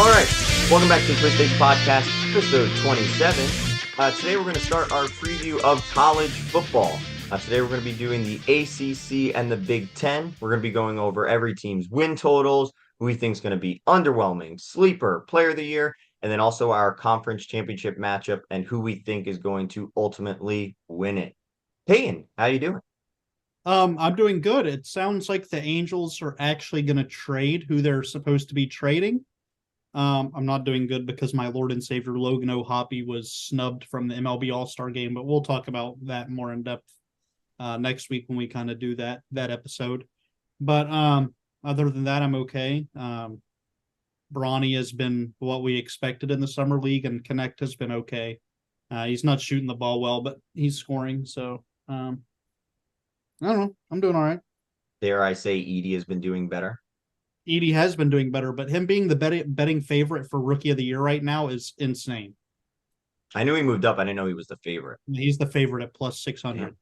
All right, welcome back to the Quiz Take Podcast, episode 27. Today we're going to start our preview of college football. Today we're going to be doing the ACC and the Big Ten. We're going to be going over every team's win totals, who we think is going to be underwhelming, sleeper, player of the year, and then also our conference championship matchup and who we think is going to ultimately win it. Peyton, how you doing? I'm doing good. It sounds like the Angels are actually going to trade who they're supposed to be trading. I'm not doing good because my Lord and Savior Logan O'Hoppe was snubbed from the MLB All-Star game, but we'll talk about that more in depth next week when we kind of do that episode. But other than that, I'm okay. Bronny has been what we expected in the summer league, and Connect has been okay. He's not shooting the ball well, but he's scoring. So I don't know. I'm doing all right. Dare I say Edie has been doing better? Edie has been doing better, but him being the betting favorite for Rookie of the Year right now is insane. I knew he moved up. I didn't know he was the favorite. He's the favorite at plus 600.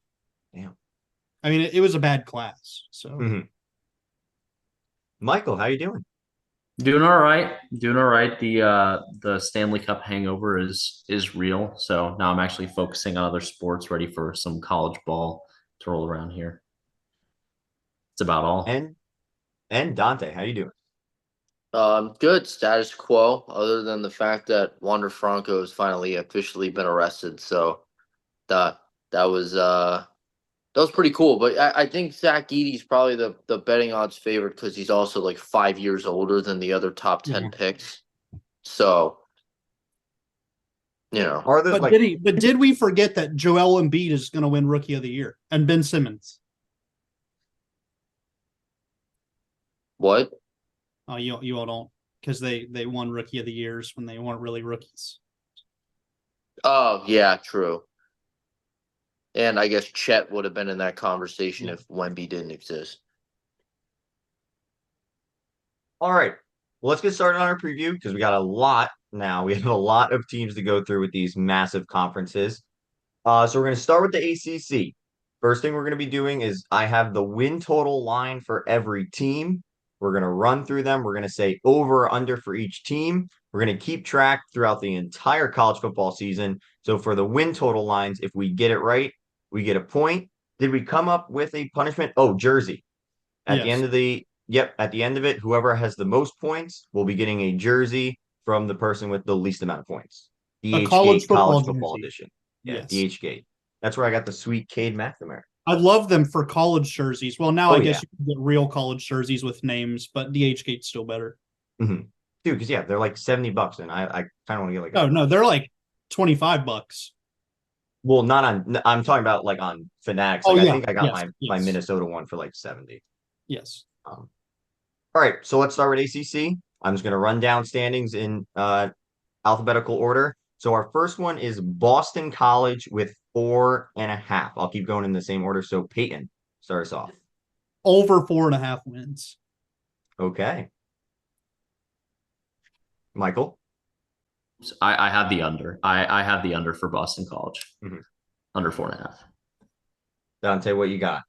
Damn. I mean, it was a bad class. So, Michael, how you doing? Doing all right. Doing all right. The Stanley Cup hangover is real. So now I'm actually focusing on other sports, ready for some college ball to roll around here. It's about all. And Dante, how you doing? Good. Status quo, other than the fact that Wander Franco has finally officially been arrested. So that was pretty cool. But I think Zach Edey's probably the betting odds favorite because he's also like 5 years older than the other top 10 picks. So, but did we forget that Joel Embiid is going to win Rookie of the Year and Ben Simmons? What? Oh, you all don't, because they won Rookie of the Years when they weren't really rookies. Oh yeah, true. And I guess Chet would have been in that conversation if Wemby didn't exist. All right, well, let's get started on our preview because we got a lot now. We have a lot of teams to go through with these massive conferences. So we're going to start with the ACC. First thing we're going to be doing is I have the win total line for every team. We're going to run through them. We're going to say over or under for each team. We're going to keep track throughout the entire college football season. So for the win total lines, if we get it right, we get a point. Did we come up with a punishment? Oh, jersey. At the end of it, whoever has the most points will be getting a jersey from the person with the least amount of points. College football jersey. edition. Yeah, yes. DHgate. That's where I got the sweet Cade McNamara. I love them for college jerseys. Well, now I guess you can get real college jerseys with names, but DHgate's still better. Mm-hmm. Dude, because they're like $70, and I kind of want to get like. Oh no, they're like $25. Well, not on. I'm talking about like on Fanatics. I think I got my Minnesota one for like 70. Yes. All right, so let's start with ACC. I'm just going to run down standings in alphabetical order. So our first one is Boston College with 4.5. I'll keep going in the same order. So Peyton, start us off. Over 4.5 wins. Okay. Michael? I have the under. I have the under for Boston College. Mm-hmm. Under 4.5. Dante, what you got?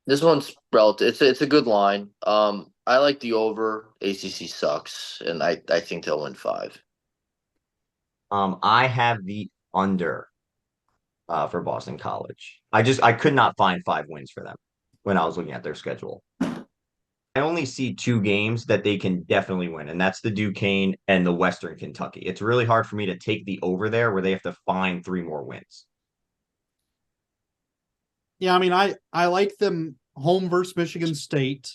This one's relative. It's a good line. I like the over. ACC sucks, and I think they'll win 5. I have the under for Boston College. I could not find 5 wins for them when I was looking at their schedule. I only see 2 games that they can definitely win, and that's the Duquesne and the Western Kentucky. It's really hard for me to take the over there where they have to find 3 more wins. Yeah, I mean, I like them home versus Michigan State.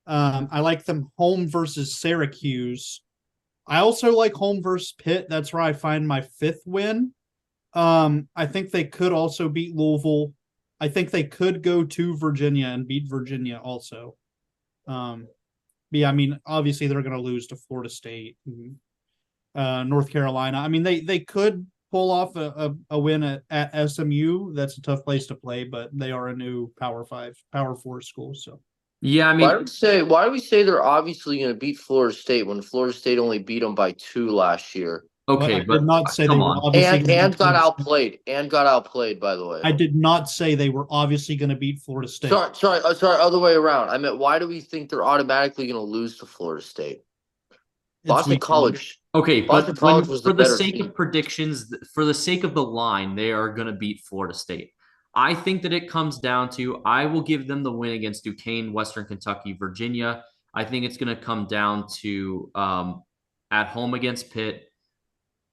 I like them home versus Syracuse. I also like home versus Pitt. That's where I find my 5th win. I think they could also beat Louisville. I think they could go to Virginia and beat Virginia also. Yeah, I mean, obviously they're going to lose to Florida State, and, North Carolina. I mean, they could pull off a win at SMU. That's a tough place to play, but they are a new Power 4 school. So yeah, I mean, why do we say they're obviously going to beat Florida State when Florida State only beat them by 2 last year? Okay, but did not say come they were on. obviously And got outplayed. And got outplayed, by the way. I did not say they were obviously going to beat Florida State. Sorry, other way around. I meant, why do we think they're automatically going to lose to Florida State? It's Boston week one. College. Okay, Boston but College was the for the better sake team. of predictions, for the sake of the line, they are going to beat Florida State. I think that it comes down to I will give them the win against Duquesne, Western Kentucky, Virginia. I think it's going to come down to at home against Pitt,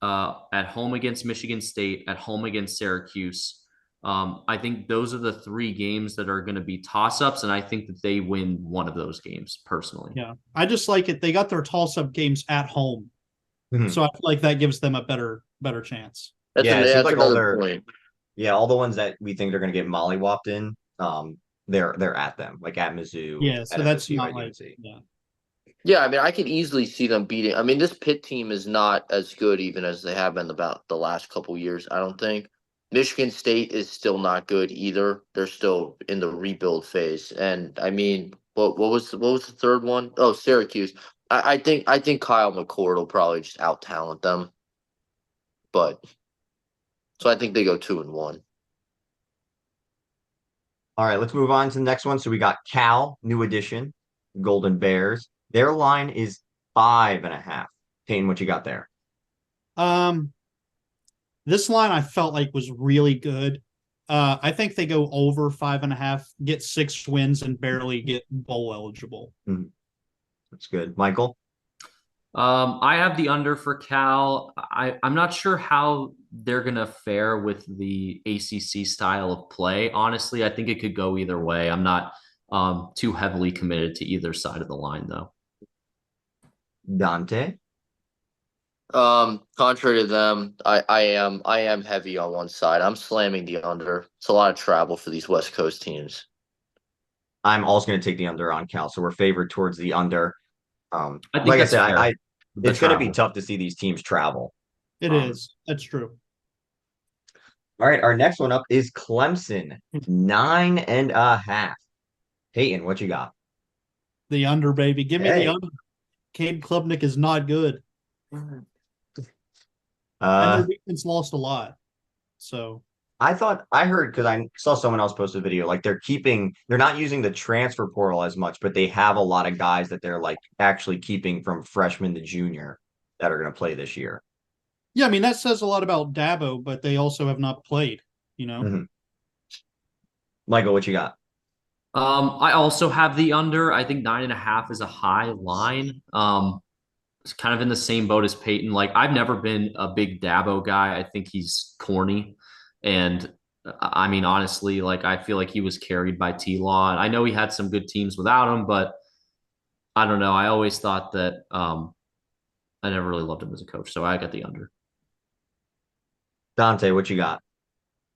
at home against Michigan State, at home against Syracuse. I think those are the three games that are going to be toss-ups, and I think that they win one of those games personally. Yeah, I just like it. They got their toss-up games at home, Mhm. so I feel like that gives them a better chance. That's, Yeah, it seems that's like all another their point. yeah, all the ones that we think they're gonna get mollywopped in, they're at them, like at Mizzou, Yeah, at so that's FSU, not at like UNC. yeah. Yeah, I mean, I could easily see them beating. I mean, this Pitt team is not as good even as they have been about the last couple years. I don't think. Michigan State is still not good either. They're still in the rebuild phase. And I mean, what was the third one? Oh, Syracuse. I think Kyle McCord will probably just out talent them. But so I think they go 2-1. All right, let's move on to the next one. So we got Cal, new addition, Golden Bears. Their line is 5.5. Payne, what you got there? This line I felt like was really good. I think they go over 5.5, get 6 wins, and barely get bowl eligible. That's good. Michael? I have the under for Cal. I'm not sure how they're going to fare with the ACC style of play. Honestly, I think it could go either way. I'm not too heavily committed to either side of the line, though. Dante? Contrary to them, I am heavy on one side. I'm slamming the under. It's a lot of travel for these West Coast teams. I'm also going to take the under on Cal, so we're favored towards the under. I think Like I that's said, fair. I The it's going to be travel. tough to see these teams travel. It is. That's true. All right, our next one up is Clemson, 9.5. Peyton, what you got? The under, baby. Give me Hey. the under. Cade Klubnik is not good. And Uh, their defense lost a lot. So I heard because I saw someone else post a video, like they're not using the transfer portal as much, but they have a lot of guys that they're like actually keeping from freshman to junior that are going to play this year. yeah, I mean that says a lot about Dabo, but they also have not played, you know. Mhm. Michael, what you got? I also have the under. I think 9.5 is a high line. It's kind of in the same boat as Peyton. Like I've never been a big Dabo guy. I think he's corny, and I mean honestly, like I feel like he was carried by T-Law, and I know he had some good teams without him, but I don't know. I always thought that I never really loved him as a coach, so I got the under. Dante, what you got?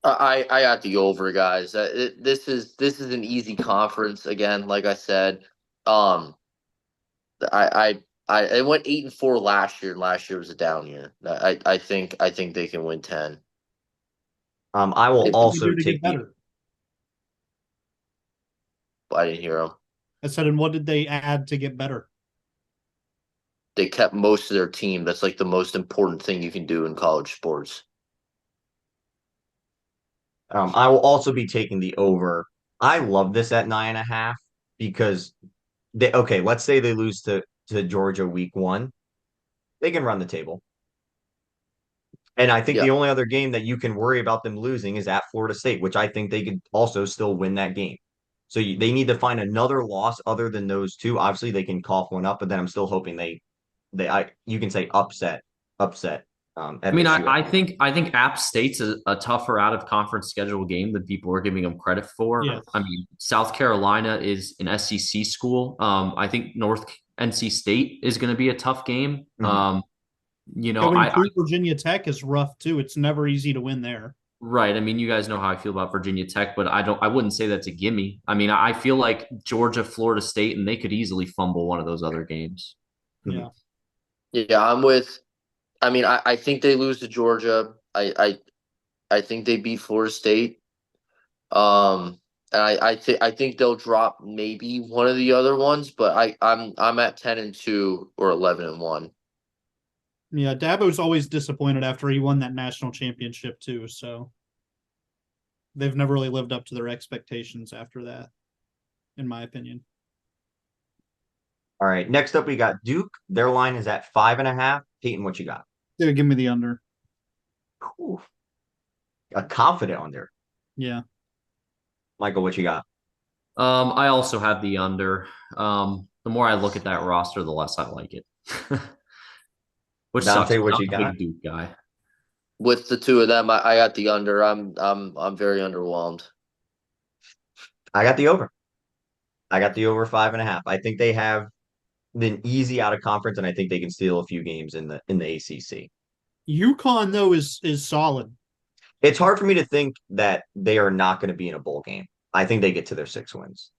I got the over, guys. This is an easy conference again. Like I said, I went 8-4 last year, and last year was a down year. I think they can win 10. I will What What also did they do to take get the better? I didn't hear them. I said, and what did they add to get better? They kept most of their team. That's like the most important thing you can do in college sports. I will also be taking the over. I love this at 9.5 because okay, let's say they lose to Georgia week 1. They can run the table. And I think Yeah. the only other game that you can worry about them losing is at Florida State, which I think they could also still win that game. So they need to find another loss other than those two. Obviously, they can cough one up, but then I'm still hoping you can say upset. I mean, FSU I at home. think App State's a tougher out of conference schedule game than people are giving them credit for. Yes. I mean, South Carolina is an SEC school. I think North NC State is going to be a tough game. Mhm. Going through Virginia Tech is rough too. It's never easy to win there. Right. I mean, you guys know how I feel about Virginia Tech, but I wouldn't say that's a gimme. I mean, I feel like Georgia, Florida State, and they could easily fumble one of those other games. Yeah. Yeah, I'm with. I mean, I think they lose to Georgia. I think they beat Florida State. And I think they'll drop maybe one of the other ones, but I'm at 10-2 or 11-1. Yeah, Dabo's always disappointed after he won that national championship too, so they've never really lived up to their expectations after that, in my opinion. All right. Next up, we got Duke. Their line is at 5.5. Peyton, what you got? Dude, give me the under. Ooh, a confident under. Yeah. Michael, what you got? I also have the under. The more I look at that roster, the less I like it. Which Dante, sucks. what I'm you a got? big Duke guy. With the two of them, I got the under. I'm very underwhelmed. I got the over. I got the over 5.5. I think they have been easy out of conference, and I think they can steal a few games in the ACC. UConn though is solid. It's hard for me to think that they are not going to be in a bowl game. I think they get to their 6 wins.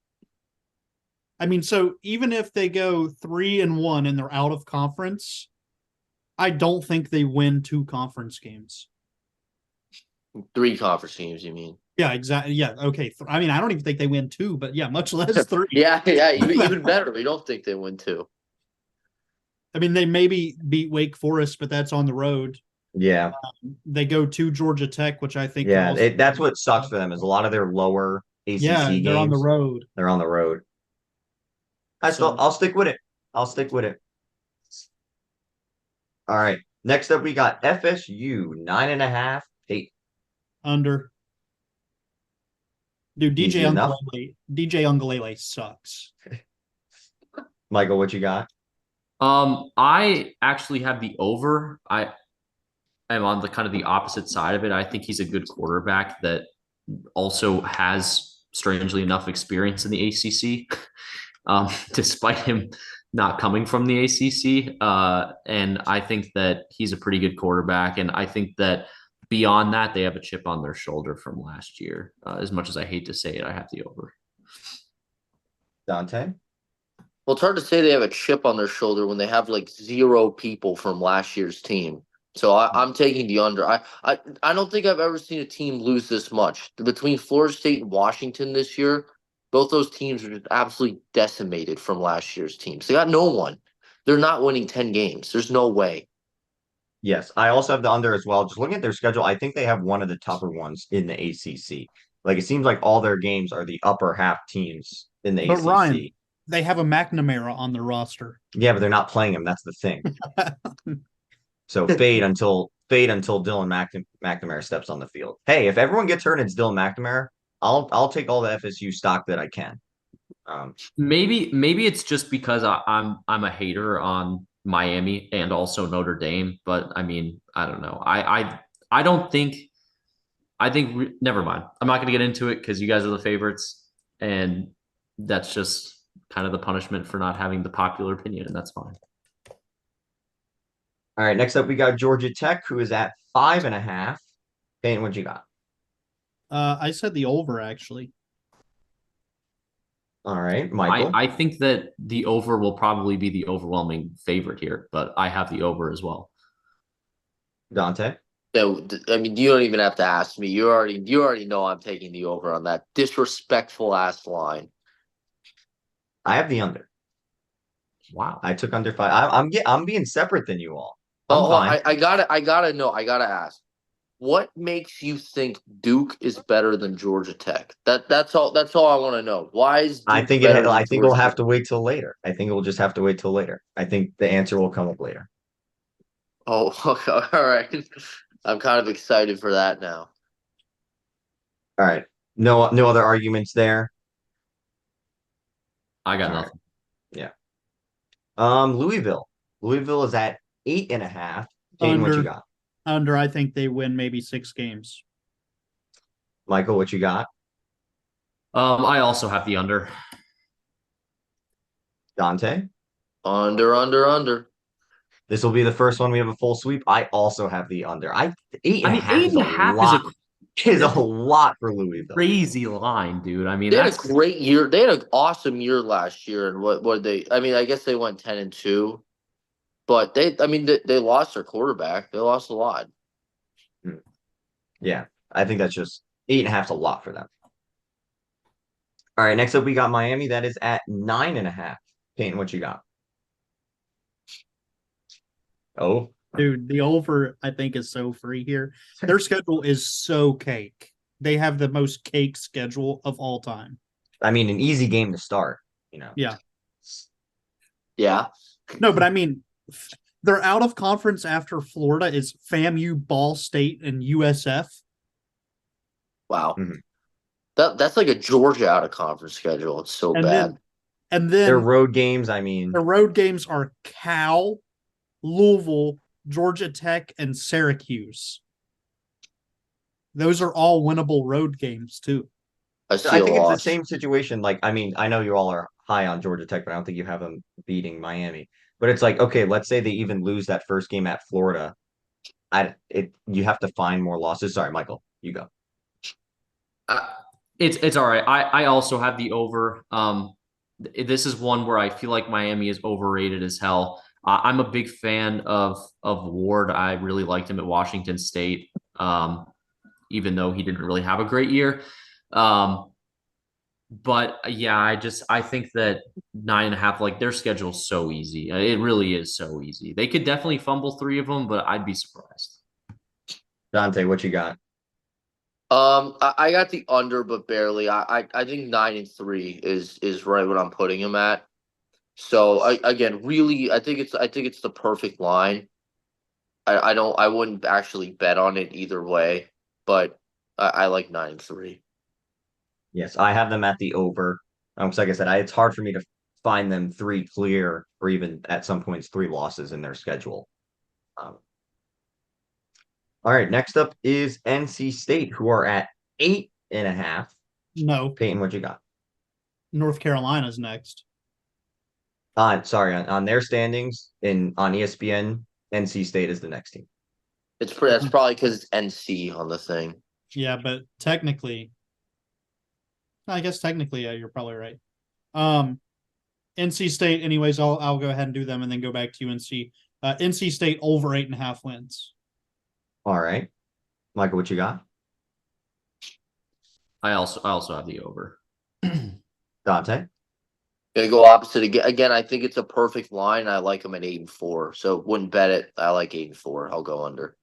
I mean, so even if they go 3-1 and they're out of conference, I don't think they win 2 conference games. 3 conference teams, you mean? Yeah, exactly. Yeah, okay. I mean, I don't even think they win 2, but yeah, much less 3. Yeah, even better. We don't think they win 2. I mean, they maybe beat Wake Forest, but that's on the road. Yeah, They go to Georgia Tech, which I think yeah. also- That's what sucks for them is a lot of their lower ACC yeah, games. they're on the road. They're on the road. I'll stick with it. I'll stick with it. All right. Next up, we got FSU 9.5. Hey, Under. Dude, Easy enough. DJ Ungalele sucks. Michael, what you got? I actually have the over. I am on the kind of the opposite side of it. I think he's a good quarterback that also has, strangely enough, experience in the ACC, despite him not coming from the ACC. And I think that he's a pretty good quarterback. And I think that beyond that, they have a chip on their shoulder from last year. As much as I hate to say it, I have the over. Dante? Well, it's hard to say they have a chip on their shoulder when they have like 0 people from last year's team. So I'm taking the under. I don't think I've ever seen a team lose this much. Between Florida State and Washington this year, both those teams were just absolutely decimated from last year's teams. They got no one. They're not winning 10 games. There's no way. Yes, I also have the under as well. Just looking at their schedule, I think they have one of the tougher ones in the ACC. Like it seems like all their games are the upper half teams in the But ACC. Ryan, they have a McNamara on the roster. Yeah, but they're not playing him. That's the thing. So fade until Dylan McNamara steps on the field. Hey, if everyone gets hurt and it's Dylan McNamara, I'll take all the FSU stock that I can. Maybe it's just because I'm a hater on Miami and also Notre Dame, but I mean, I don't know. I don't think. I think never mind. I'm not going to get into it because you guys are the favorites, and that's just kind of the punishment for not having the popular opinion, and that's fine. All right, next up we got Georgia Tech, who is at 5.5. Payne, what you got? I said the over actually. All right, Michael. I think that the over will probably be the overwhelming favorite here, but I have the over as well. Dante. I mean, you don't even have to ask me. You already know I'm taking the over on that disrespectful ass line. I have the under. Wow. I took under 5. I'm being separate than you all. I gotta ask. What makes you think Duke is better than Georgia Tech? That's all I want to know. Why is Duke I think better than we'll Georgia have Tech? to wait till later. I think we'll just have to wait till later. I think the answer will come up later. Oh, okay, all right. I'm kind of excited for that now. All right. No other arguments there. I got All right. nothing. Yeah. Louisville. Louisville is at 8.5. Payne, what you got? Under, I think they win maybe 6 games. Michael, what you got? I also have the under. Dante? Under. This will be the first one we have a full sweep. I also have the under. 8.5 is a lot for Louisville. Crazy line, dude. I mean, They had that's a great year. They had an awesome year last year, and what they? I mean, I guess they went 10-2, but they lost their quarterback. They lost a lot. Yeah, I think that's just 8.5 is a lot for them. All right, next up we got Miami. That is at 9.5. Payne, what you got? Oh, Dude, the over I think is so free here. Their schedule is so cake. They have the most cake schedule of all time. I mean, an easy game to start, you know. Yeah. Yeah. No, but I mean, they're out of conference after Florida is FAMU, Ball State, and USF. Wow. Mhm. That's like a Georgia out of conference schedule. It's so And bad. Their then road games, I mean, the road games are Cal, Louisville, Georgia Tech, and Syracuse. Those are all winnable road games too. I see I a think it's the loss. same situation. Like, I mean, I know you all are high on Georgia Tech, but I don't think you have them beating Miami. But it's like, okay, let's say they even lose that first game at Florida. You have to find more losses. Sorry, Michael, you go. Uh, it's all right. I also have the over. This is one where I feel like Miami is overrated as hell. I'm a big fan of Ward. I really liked him at Washington State, even though he didn't really have a great year. But yeah, I think that 9.5, like their schedule's so easy. It really is so easy. They could definitely fumble 3 of them, but I'd be surprised. Dante, what you got? I got the under, but barely. I think 9-3 is right what I'm putting him at. So again, really, I think it's the perfect line. I wouldn't actually bet on it either way, but I like 9-3. Yes, I have them at the over. So like I said, it's hard for me to find them three clear or even at some points three losses in their schedule. Um, all right, next up is NC State, who are at 8.5. No, Peyton, what you got? North Carolina's next. Sorry, on their standings on ESPN, NC State is the next team. That's probably because it's NC on the thing. Yeah, but technically, I guess technically, yeah, you're probably right. NC State, anyways, I'll go ahead and do them and then go back to UNC. NC State over 8.5 wins. All right, Michael, what you got? I also have the over. Dante? Gonna go opposite again. Again, I think it's a perfect line. I like them at 8-4. So wouldn't bet it. I like 8-4. I'll go under.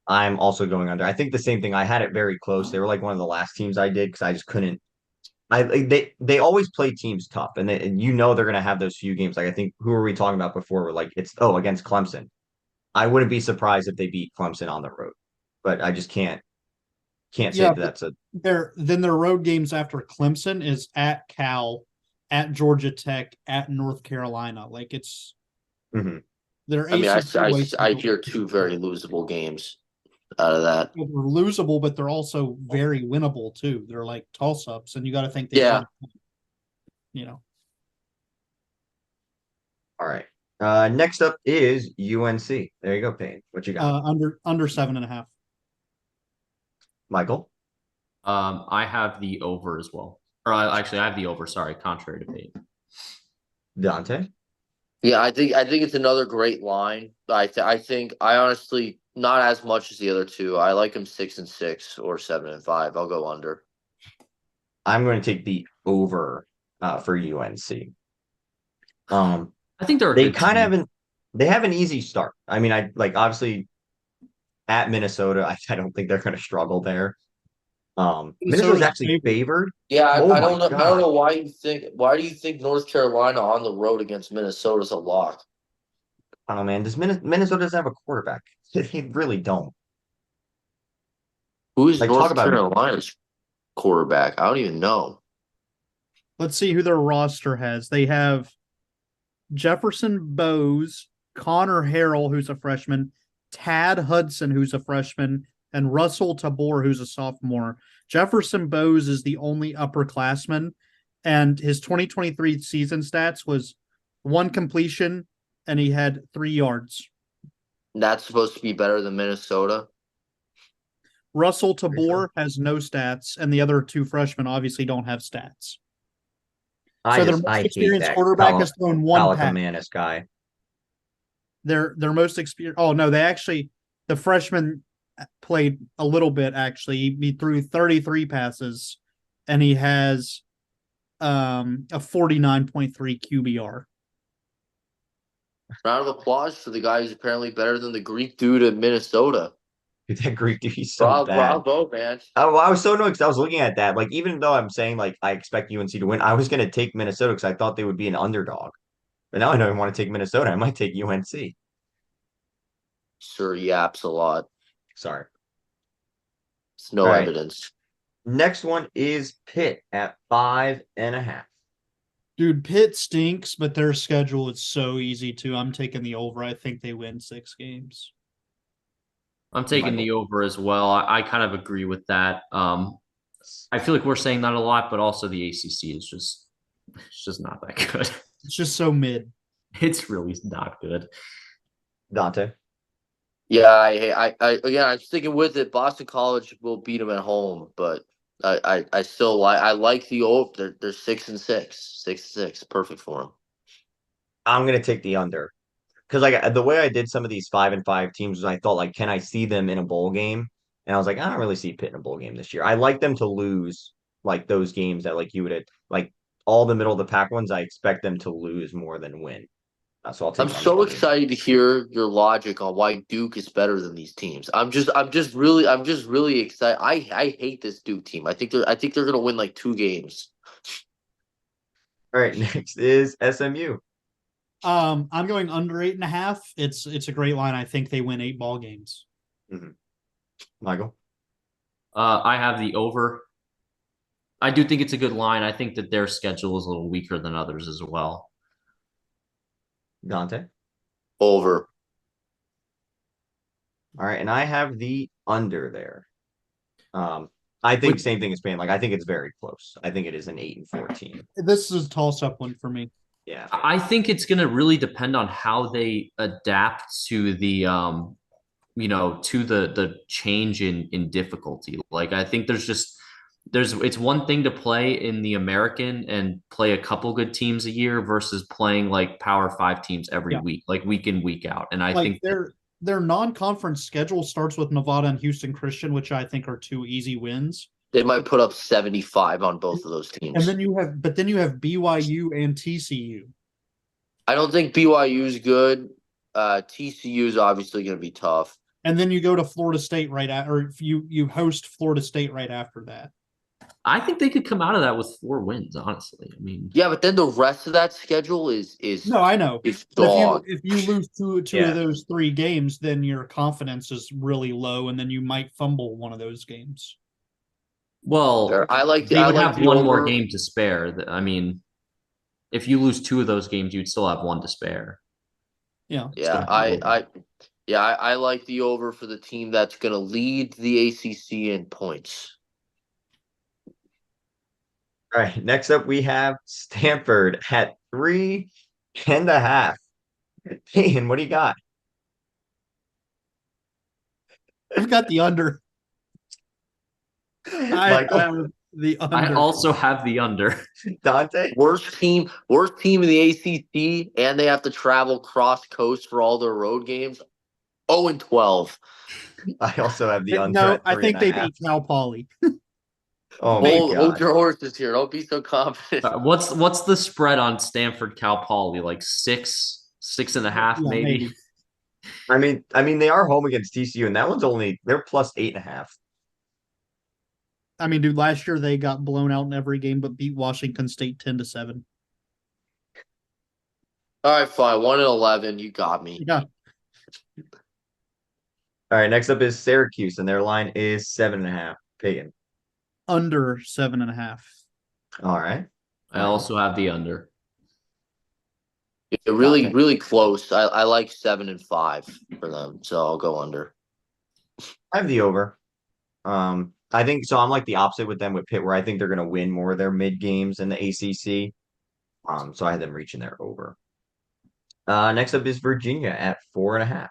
I'm also going under. I think the same thing. I had it very close. They were like one of the last teams I did because I just couldn't. They always play teams tough, and they're gonna have those few games. Like I think who were we talking about before? We're like it's against Clemson. I wouldn't be surprised if they beat Clemson on the road, but I just can't say Yeah, that that's a their road games after Clemson is at Cal, at Georgia Tech, at North Carolina. Like it's Mhm. their I mean, I schedule- hear two very losable games out of that. They're losable, but they're also very winnable too. They're like toss ups, and you got to think Yeah. you know. All right. Next up is UNC. There you go, Payne. What you got? Under 7.5. Michael? I have the over as well. Or actually, I have the over. Sorry, contrary to Peyton. Dante? Yeah, I think it's another great line. I think I honestly not as much as the other two. I like them 6-6 or 7-5. I'll go under. I'm going to take the over for UNC. I think they're a They good kind of team. have an easy start. I mean, I like obviously at Minnesota, I don't think they're going to struggle there. Minnesota's actually favored. Yeah, Oh I don't my know. I don't God. know why do you think North Carolina on the road against Minnesota is a lock? I don't know, man. Does Minnesota doesn't have a quarterback? They really don't. Who is Like, talk North about Carolina's quarterback? I don't even know. Let's see who their roster has. They have Jefferson Bowes, Connor Harrell, who's a freshman, Tad Hudson, who's a freshman, and Russell Tabor, who's a sophomore. Jefferson Bowes is the only upperclassman, and his 2023 season stats was 1 completion, and he had 3 yards. That's supposed to be better than Minnesota. Russell Tabor has no stats, and the other 2 freshmen obviously don't have stats. So their most I hate experienced that quarterback has thrown 1 pass. Kaliakmanis guy. Their most experienced. Oh no, the freshman played a little bit actually. He threw 33 passes, and he has a 49.3 QBR. Round of applause for the guy who's apparently better than the Greek dude in Minnesota. Dude, that Greek dude, he's so bad. Bravo, man. I was so annoyed because I was looking at that. Like, even though I'm saying like I expect UNC to win, I was going to take Minnesota because I thought they would be an underdog. But now I don't even want to take Minnesota. I might take UNC. Sir yaps a lot. Sorry. It's no All right. evidence. Next one is Pitt at 5.5. Dude, Pitt stinks, but their schedule is so easy too. I'm taking the over. I think they win 6 games. I'm taking the over as well. I kind of agree with that. I feel like we're saying that a lot, but also the ACC is just not that good. It's just so mid. It's really not good. Dante. Yeah, I'm sticking with it. Boston College will beat them at home, but I still like the over. They're 6-6, 6-6, perfect for them. I'm gonna take the under. Because like the way I did some of these 5-5 teams was I thought like, can I see them in a bowl game? And I was like, I don't really see Pitt in a bowl game this year. I like them to lose like those games that like you would like all the middle of the pack ones. I expect them to lose more than win. So I'll take. I'm so excited to hear your logic on why Duke is better than these teams. I'm just really excited. I hate this Duke team. I think they're gonna win like 2 games. All right, next is SMU. I'm going under 8.5. It's a great line. I think they win 8 ball games. Mm-hmm. Michael. I have the over. I do think it's a good line. I think that their schedule is a little weaker than others as well. Dante. Over. All right, and I have the under there. I think same thing as Spain. Like I think it's very close. I think it is an 8-14. This is a toss-up one for me. Yeah. I think it's going to really depend on how they adapt to the to the change in difficulty. Like I think it's one thing to play in the American and play a couple good teams a year versus playing like Power 5 teams every week, like week in, week out. And I think their non-conference schedule starts with Nevada and Houston Christian, which I think are 2 easy wins. They might put up 75 on both of those teams. And then you have BYU and TCU. I don't think BYU is good. TCU is obviously going to be tough. And then you go to Florida State or you host Florida State right after that. I think they could come out of that with 4 wins, honestly. I mean, yeah, but then the rest of that schedule is no, I know. Dog. If you lose two of those 3 games, then your confidence is really low, and then you might fumble one of those games. Well, they would have one more game to spare. I mean, if you lose 2 of those games, you'd still have 1 to spare. Yeah. Yeah, I like the over for the team that's going to lead the ACC in points. All right. Next up, we have Stanford at 3.5. Payne, what do you got? I've got the under. I have the under. I also have the under. Dante? Worst team in the ACC, and they have to travel cross coast for all their road games. 0-12. I also have the under. No, I think they beat Cal Poly. Oh my God. Hold your horses here. Don't be so confident. What's the spread on Stanford Cal Poly? Like 6.5, maybe. I mean, they are home against TCU, and that one's they're plus 8.5. I mean, dude, last year they got blown out in every game, but beat Washington State 10-7. All right, fine. 1-11. You got me. Yeah. All right, next up is Syracuse, and their line is 7.5. Pagan. Under 7.5. All right. I also have the under. Really, really close. I like 7 and 5 for them, so I'll go under. I have the over. I think so. I'm like the opposite with them with Pitt, where I think they're going to win more of their mid games in the ACC. So I had them reaching their over. Next up is Virginia at 4.5.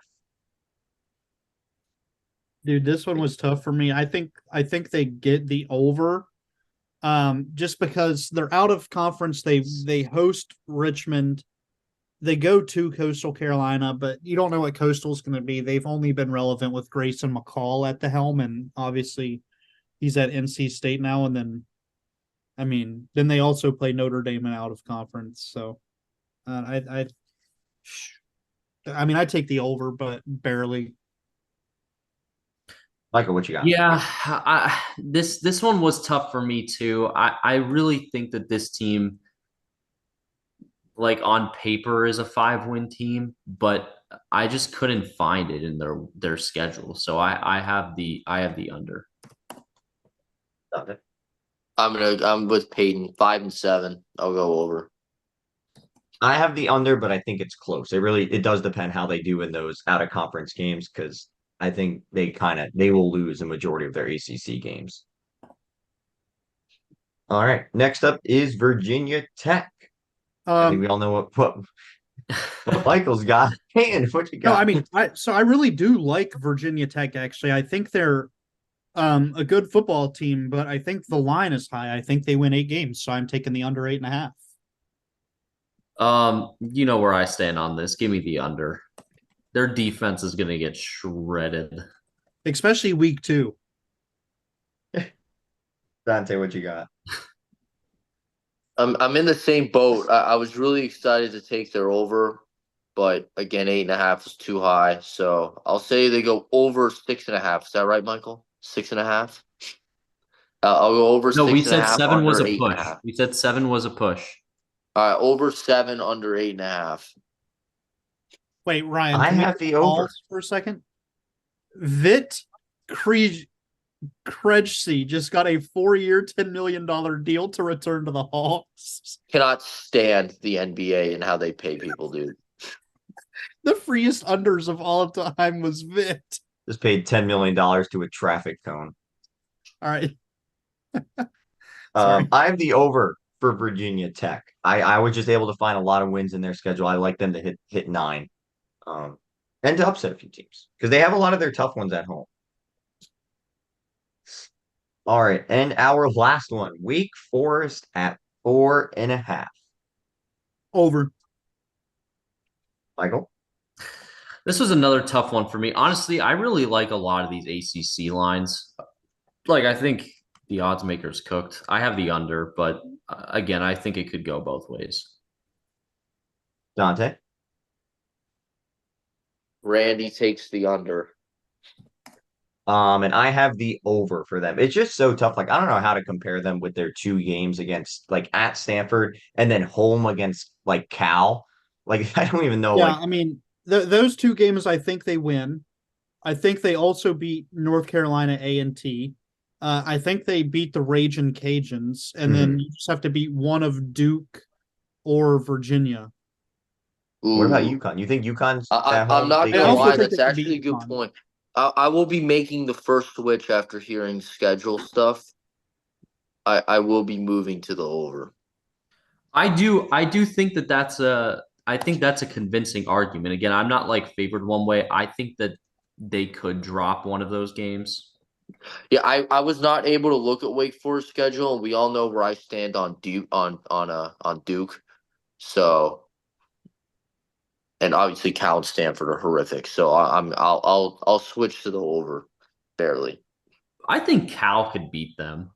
Dude, this one was tough for me. I think they get the over. Just because they're out of conference, they host Richmond. They go to Coastal Carolina, but you don't know what Coastal's going to be. They've only been relevant with Grayson McCall at the helm, and obviously he's at NC State now. And then, then they also play Notre Dame and out of conference. So, I take the over, but barely. Michael, what you got? Yeah, this one was tough for me too. I really think that this team like on paper is a 5-win team, but I just couldn't find it in their schedule. So I have the under. Dante? I'm with Peyton. 5-7. I'll go over. I have the under, but I think it's close. It does depend how they do in those out of conference games because I think they will lose a majority of their ACC games. All right. Next up is Virginia Tech. I think we all know what Michael's got. Man, what you No, got? I mean, I really do like Virginia Tech. Actually, I think they're a good football team, but I think the line is high. I think they win 8 games, so I'm taking the under 8.5. You know where I stand on this. Give me the under. Their defense is gonna get shredded. Especially week 2. Dante, what you got? I'm in the same boat. I was really excited to take their over, but again, 8.5 is too high. So I'll say they go over 6.5. Is that right, Michael? 6.5. I'll go over No, we six and a said half, 7 was under a eight and a push. half. We said 7 was a push. Over 7, under 8.5. Wait, Ryan, I can we have the over. pause for a second? Vit Krejci just got a 4-year, $10 million deal to return to the Hawks. Cannot stand the NBA and how they pay people, dude. The freest unders of all time was Vit. Just paid $10 million to a traffic cone. All right. Sorry. I have the over for Virginia Tech. I was just able to find a lot of wins in their schedule. I like them to hit 9. And to upset a few teams because they have a lot of their tough ones at home. All right, and our last one, Wake Forest at 4.5. Over. Michael? This was another tough one for me. Honestly, I really like a lot of these ACC lines. Like, I think the odds makers cooked. I have the under, but again, I think it could go both ways. Dante? Randy takes the under. And I have the over for them. It's just so tough. Like, I don't know how to compare them with their 2 games against like at Stanford and then home against like Cal. Like, I don't even know. Yeah, Like, I mean, those 2 games I think they win. I think they also beat North Carolina A&T. I think they beat the Ragin' Cajuns, and then you just have to beat one of Duke or Virginia. what about Ooh. UConn? You think UConn's I, at I'm home? not They gonna I also lie. think That's they could beat actually a good UConn. point. I will be making the first switch after hearing schedule stuff. I will be moving to the over. I do think I think that's a convincing argument. Again, I'm not like favored one way. I think that they could drop one of those games. Yeah, I was not able to look at Wake Forest schedule, and we all know where I stand on Duke on Duke. So, and obviously Cal and Stanford are horrific. So I'll switch to the over, barely. I think Cal could beat them.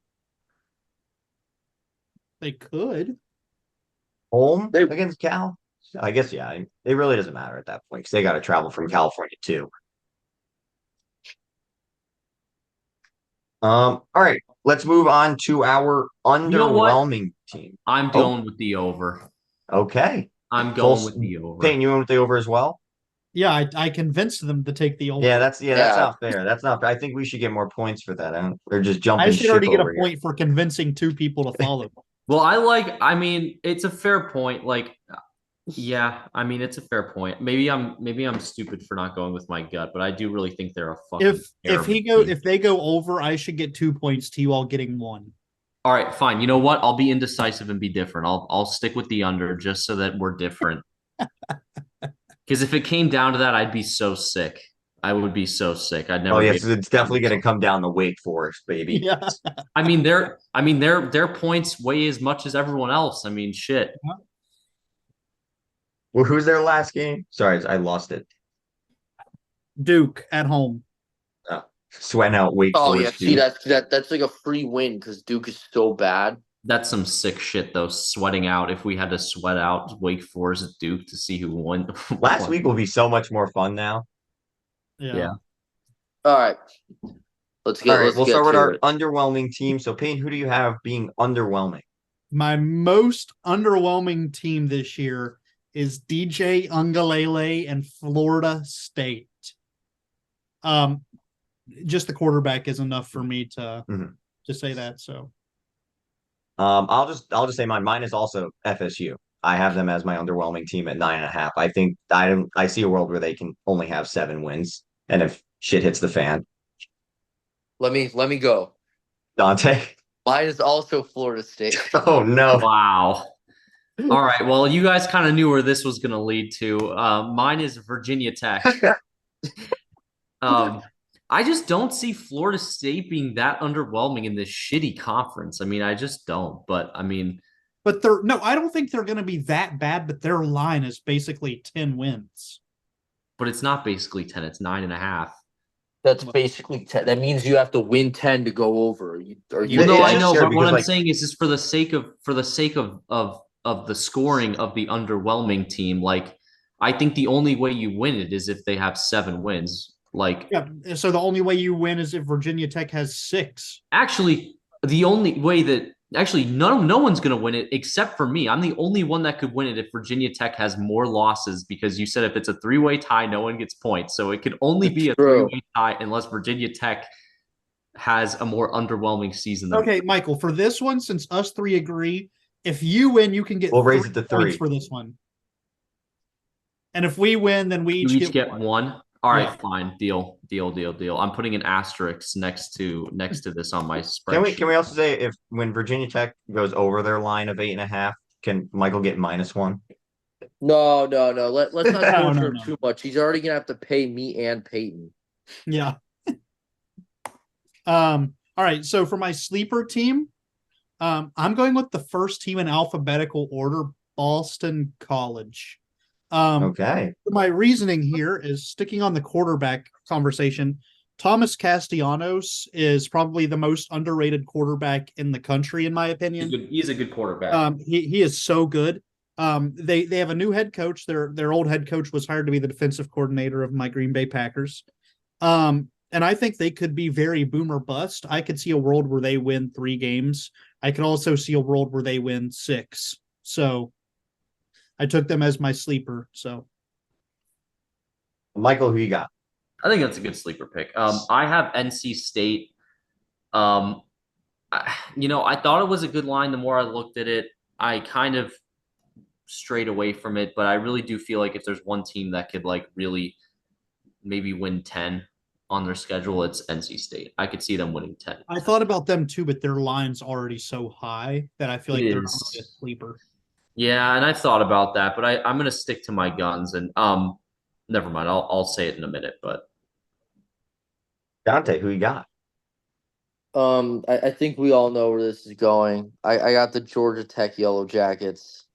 They could. home They- against Cal? I guess, yeah. It really doesn't matter at that point because they got to travel from California too. All right. Let's move on to our know what? underwhelming team. I'm Oh. going with the over. Okay. I'm going with the over. Peyton, you went with the over as well? Yeah, I convinced them to take the over. Yeah, that's Yeah. not fair. That's not fair. I think we should get more points for that. They're just I jumping should ship already get a over here. point for convincing 2 people to follow. Well, I mean, it's a fair point. Like, yeah, I mean, it's a fair point. Maybe I'm stupid for not going with my gut, but I do really think they're a fucking if terrible team. if they go over, I should get 2 points to you all getting 1. All right, fine. You know what? I'll be indecisive and be different. I'll stick with the under just so that we're different. Because if it came down to that, I'd be so sick. I would be so sick. I'd never. Oh be yes, able it's definitely going to come down to Wake Forest, baby. Yeah. I mean, their points weigh as much as everyone else. I mean, shit. Well, who's their last game? Sorry, I lost it. Duke at home. Sweating out Wake Oh yeah, Forest. see Dude. that's like a free win because Duke is so bad. That's some sick shit though. Sweating out. If we had to sweat out Wake Forest at Duke to see who won. Last week will be so much more fun now. Yeah. All right, let's get. All right, let's we'll get start with to our it. underwhelming team. So, Payne, who do you have being underwhelming? My most underwhelming team this year is DJ Ungalele and Florida State. Just the quarterback is enough for me to say that. So, I'll just say mine. Mine is also FSU. I have them as my underwhelming team at 9.5. I think I see a world where they can only have 7 wins, and if shit hits the fan, Let me go. Dante. Mine is also Florida State. Oh no. Wow. All right. Well, you guys kind of knew where this was going to lead to. Mine is Virginia Tech. I just don't see Florida State being that underwhelming in this shitty conference. I mean, I just don't. But I mean, but I don't think they're going to be that bad. But their line is basically 10 wins. But it's not basically 10. It's 9.5. That's basically 10. That means you have to win 10 to go over. Well, Yeah, no, I yeah, know, sure, but what because, I'm like- saying is for the sake of the scoring of the underwhelming team. Like, I think the only way you win it is if they have 7 wins. Like, Yeah. So the only way you win is if Virginia Tech has 6. actually, the only way that actually no one's going to win it except for me. I'm the only one that could win it if Virginia Tech has more losses, because you said if it's a 3-way tie, no one gets points. So it could only be a True. 3-way tie unless Virginia Tech has a more underwhelming season than Okay, Michael, for this one, since us 3 agree, if you win, you can get We'll raise 3 it to points 3. for this one. And if we win, then we you each each get one. one. All right, Yeah. fine. Deal. I'm putting an asterisk next to this on my spreadsheet. Can we also say if when Virginia Tech goes over their line of 8.5, can Michael get -1? No. Let's not No, torture him no. too much. He's already gonna have to pay me and Peyton. Yeah. All right. So for my sleeper team, I'm going with the first team in alphabetical order, Boston College. Okay. My reasoning here is sticking on the quarterback conversation. Thomas Castellanos is probably the most underrated quarterback in the country, in my opinion. He's a good quarterback. He is so good. They have a new head coach. Their old head coach was hired to be the defensive coordinator of my Green Bay Packers. And I think they could be very boom or bust. I could see a world where they win 3 games. I could also see a world where they win 6. So I took them as my sleeper. So Michael, who you got? I think that's a good sleeper pick. I have NC State. I thought it was a good line. The more I looked at it, I kind of strayed away from it. But I really do feel like if there's one team that could like really maybe win 10 on their schedule, it's NC State. I could see them winning 10. I thought about them too, but their line's already so high that I feel like they're not a sleeper. Yeah, and I thought about that, but I'm gonna stick to my guns and never mind. I'll say it in a minute, but Dante, who you got? I think we all know where this is going. I got the Georgia Tech Yellow Jackets.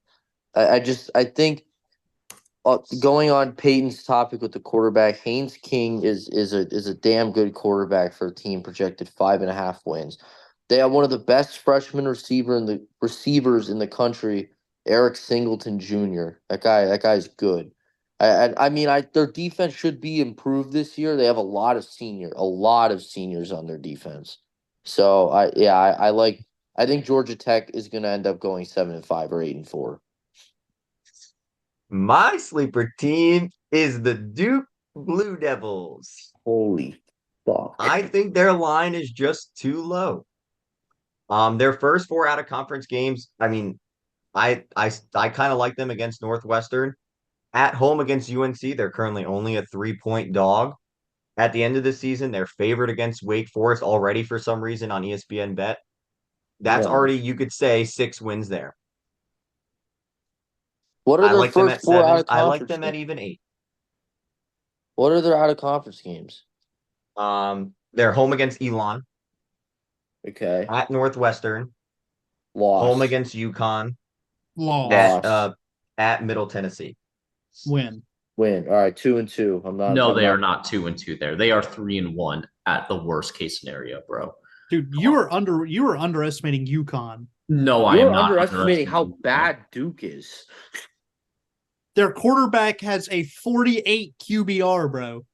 I think going on Peyton's topic with the quarterback, Haynes King is a damn good quarterback for a team projected 5.5 wins. They have one of the best freshman receivers in the country, Eric Singleton Jr. That guy's good. I mean, their defense should be improved this year. They have a lot of seniors on their defense. So I think Georgia Tech is going to end up going 7-5 or 8-4. My sleeper team is the Duke Blue Devils. Holy fuck! I think their line is just too low. Their first 4 out of conference games, I mean, I kind of like them against Northwestern. At home against UNC, they're currently only a 3-point dog. At the end of the season, they're favored against Wake Forest already for some reason on ESPN Bet. That's Yeah. already, you could say, 6 wins there. What are I their like them at first 4 out 7. of I like conference them at games? even 8. What are their out of conference games? They're home against Elon, Okay, at Northwestern, loss. home against UConn, Loss. at Middle Tennessee. Win. Win. All right, 2-2. I'm not. no, I'm they not- are not 2-2 there. They are 3-1 at the worst case scenario, bro. Dude, you were underestimating UConn. No, I You're am not underestimating how UConn. bad Duke is. Their quarterback has a 48 QBR, bro.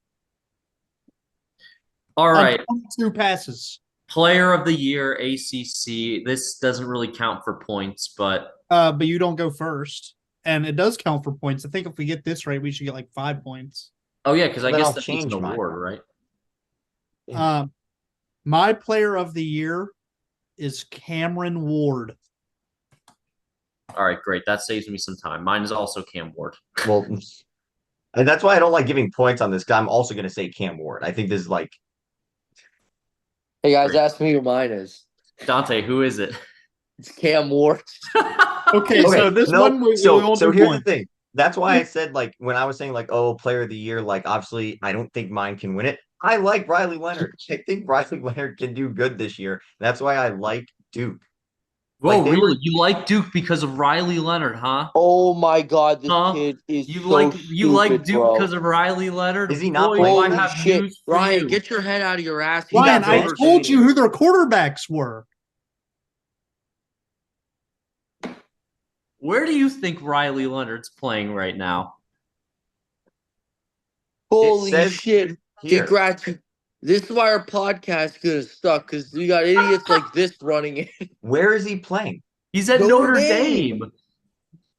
All On right. 22 passes. Player of the year, ACC. This doesn't really count for points, but But you don't go first. And it does count for points. I think if we get this right, we should get like 5 points. oh yeah, because I Then guess I'll that means an change mine. award, right? Yeah. My player of the year is Cameron Ward. All right, great. That saves me some time. Mine is also Cam Ward. Well, and that's why I don't like giving points on this guy. I'm also going to say Cam Ward. I think this is like Hey guys, Great. ask me who mine is. Dante, who is it? It's Cam Ward. Okay, so this one we won't so do here's points. the thing. That's why I said like when I was saying like oh player of the year like obviously I don't think mine can win it. I like Riley Leonard. I think Riley Leonard can do good this year. That's why I like Duke. Whoa, Like, they really? were- You like Duke because of Riley Leonard, huh? Oh my God, this Huh? kid is You so like stupid, Duke bro. because of Riley Leonard? Is he not Boy, playing I tonight? have Holy shit, news for Ryan, you. get your head out of your ass. He Ryan, got I benched. told you who their quarterbacks were. Where do you think Riley Leonard's playing right now? Holy says shit! Here. Congrats. This is why our podcast gonna suck because we got idiots like this running in. Where is he playing? He's at Notre Notre Dame. Dame.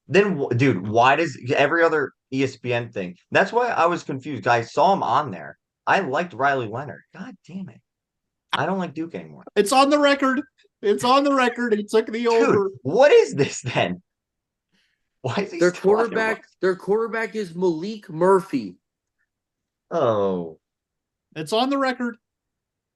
Then dude, why does every other ESPN thing? That's why I was confused. I saw him on there. I liked Riley Leonard. God damn it. I don't like Duke anymore. It's on the record. It's on the record. He took the over. Dude, what is this then? Why is he Their still on there? quarterback is Malik Murphy. Oh. It's on the record.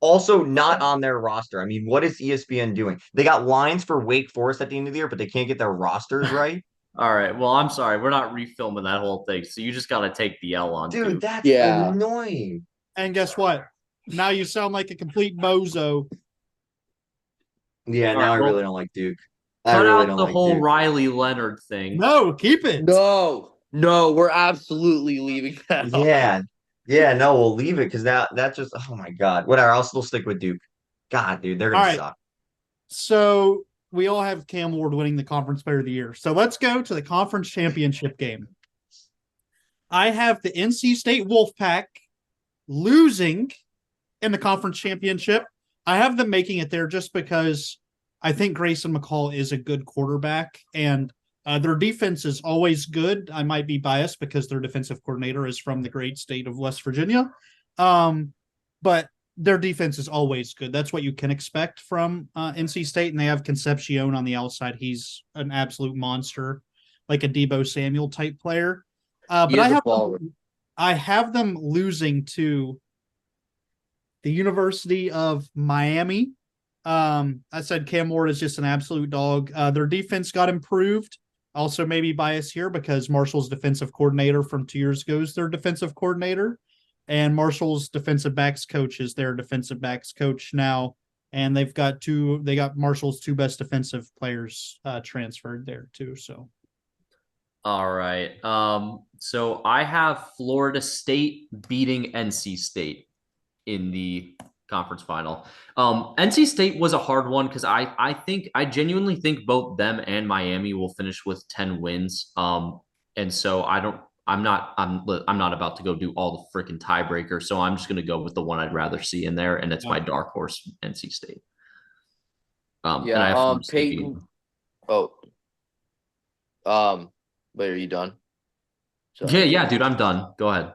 Also not on their roster. I mean, what is ESPN doing? They got lines for Wake Forest at the end of the year, but they can't get their rosters right. All right. Well, I'm sorry. We're not refilming that whole thing. So you just got to take the L on Dude, Duke. that's Yeah. annoying. And guess what? Now you sound like a complete bozo. Yeah, All now right, I well, really don't like Duke. I Cut really out don't the like whole Duke. Riley Leonard thing. No, keep it. No, we're absolutely leaving that. off. Yeah. Yeah, no, we'll leave it because that just oh my god. Whatever, I'll still stick with Duke. God, dude, they're gonna All right. suck. So we all have Cam Ward winning the conference player of the year. So let's go to the conference championship game. I have the NC State Wolfpack losing in the conference championship. I have them making it there just because I think Grayson McCall is a good quarterback and their defense is always good. I might be biased because their defensive coordinator is from the great state of West Virginia. But their defense is always good. That's what you can expect from NC State. And they have Concepcion on the outside. He's an absolute monster, like a Debo Samuel type player. But I have them losing to the University of Miami. I said Cam Ward is just an absolute dog. Their defense got improved. Also, maybe bias here because Marshall's defensive coordinator from 2 years ago is their defensive coordinator, and Marshall's defensive backs coach is their defensive backs coach now. And they got Marshall's 2 best defensive players transferred there too. So, All right. So I have Florida State beating NC State in the conference final. NC State was a hard one because I genuinely think both them and Miami will finish with 10 wins. And so I'm not about to go do all the freaking tiebreakers. So I'm just gonna go with the one I'd rather see in there, and it's my dark horse, NC State. And I have Florida State beating Peyton. them. Wait, are you done? Yeah, dude, I'm done. Go ahead.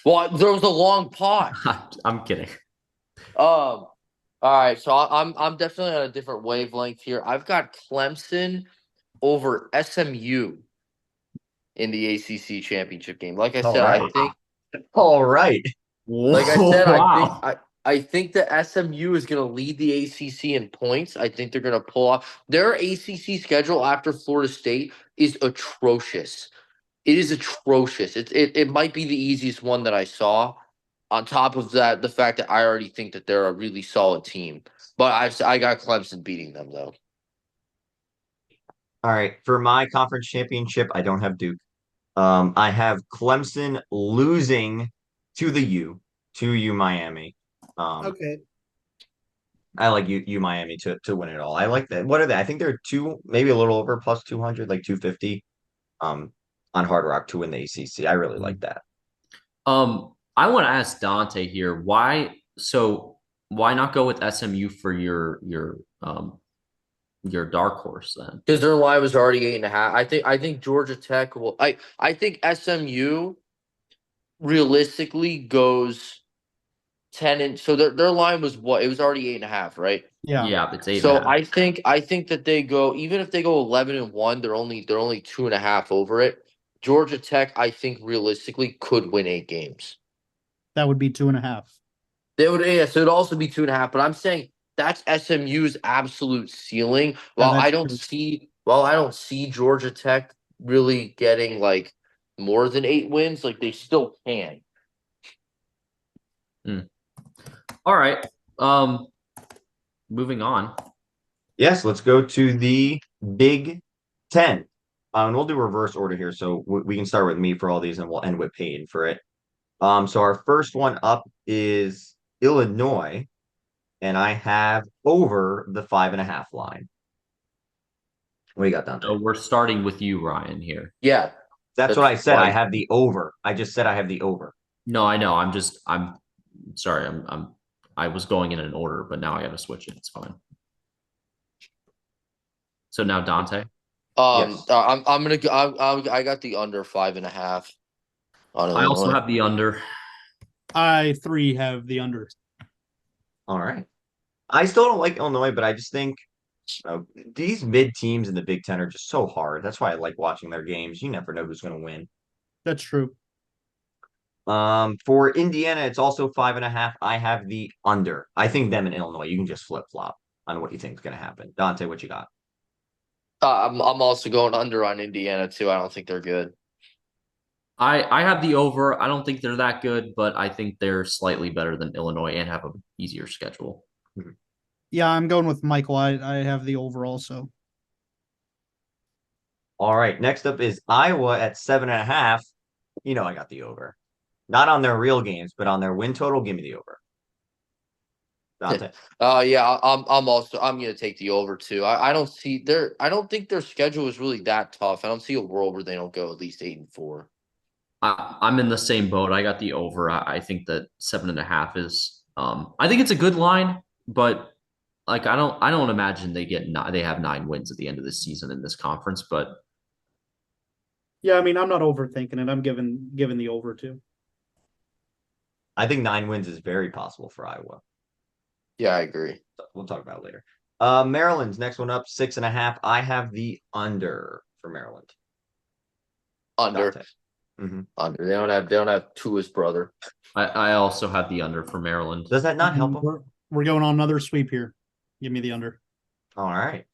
Well, there was a long pause. I'm kidding. All right, so I'm definitely on a different wavelength here. I've got Clemson over SMU in the ACC championship game. Like I said, I think. All right. Like I said, Wow. I think that SMU is going to lead the ACC in points. I think they're going to pull off. Their ACC schedule after Florida State is atrocious. It is atrocious. It might be the easiest one that I saw. On top of that, the fact that I already think that they're a really solid team. But I got Clemson beating them, though. All right. For my conference championship, I don't have Duke. I have Clemson losing to U Miami. okay. I like U Miami to win it all. I like that. What are they? I think they're maybe a little over plus 200, like 250 on Hard Rock to win the ACC. I really like that. I want to ask Dante here why. So Why not go with SMU for your dark horse then? Because their line was already 8.5. I think Georgia Tech will. I think SMU realistically goes 10 and so their line was what? It was already 8.5, right? Yeah. Yeah, it's 8 and a So half. I think that they go, even if they go 11-1, they're only 2.5 over it. Georgia Tech, I think realistically could win 8 games. That would be 2.5. They would, yeah, so it'd also be 2.5. But I'm saying that's SMU's absolute ceiling. Yeah, While that's I don't true. see, while I don't see Georgia Tech really getting like more than 8 wins, like they still can. All right. Moving on. Yes, let's go to the Big Ten. And we'll do reverse order here, so we can start with me for all these, and we'll end with Peyton for it. So our first one up is Illinois, and I have over the 5.5 line. What do you got, Dante? So we're starting with you, Ryan, here. Yeah. That's what I said. I fine. have the over. I just said I have the over. No, I know. I'm sorry. I was going in an order, but now I got to switch it. It's fine. So now Dante. Yes. I'm gonna go. I got the under 5.5 on I also Illinois. have the under. I 3 have the under. All right. I still don't like Illinois, but I just think these mid teams in the Big Ten are just so hard. That's why I like watching their games. You never know who's going to win. That's true. For Indiana, it's also 5.5. I have the under. I think them and Illinois, you can just flip flop on what you think is going to happen. Dante, what you got? I'm also going under on Indiana too. I don't think they're good. I have the over. I don't think they're that good, but I think they're slightly better than Illinois and have an easier schedule. Yeah, I'm going with Michael. I have the over also. All right. Next up is Iowa at 7.5. You know I got the over. Not on their real games, but on their win total. Give me the over. Dante. Yeah, I'm gonna take the over too. I don't think their schedule is really that tough. I don't see a world where they don't go at least 8-4. I'm in the same boat. I got the over. I think that 7.5 is. I think it's a good line, but like I don't imagine they have 9 wins at the end of the season in this conference. But Yeah, I mean, I'm not overthinking it. I'm giving the over too. I think 9 wins is very possible for Iowa. Yeah, I agree. We'll talk about it later. Maryland's next one up, 6.5. I have the under for Maryland. Under. Dante. Mm-hmm. Under. They don't have Tua's brother. I also have the under for Maryland. Does that not help them? We're going on another sweep here. Give me the under. All right.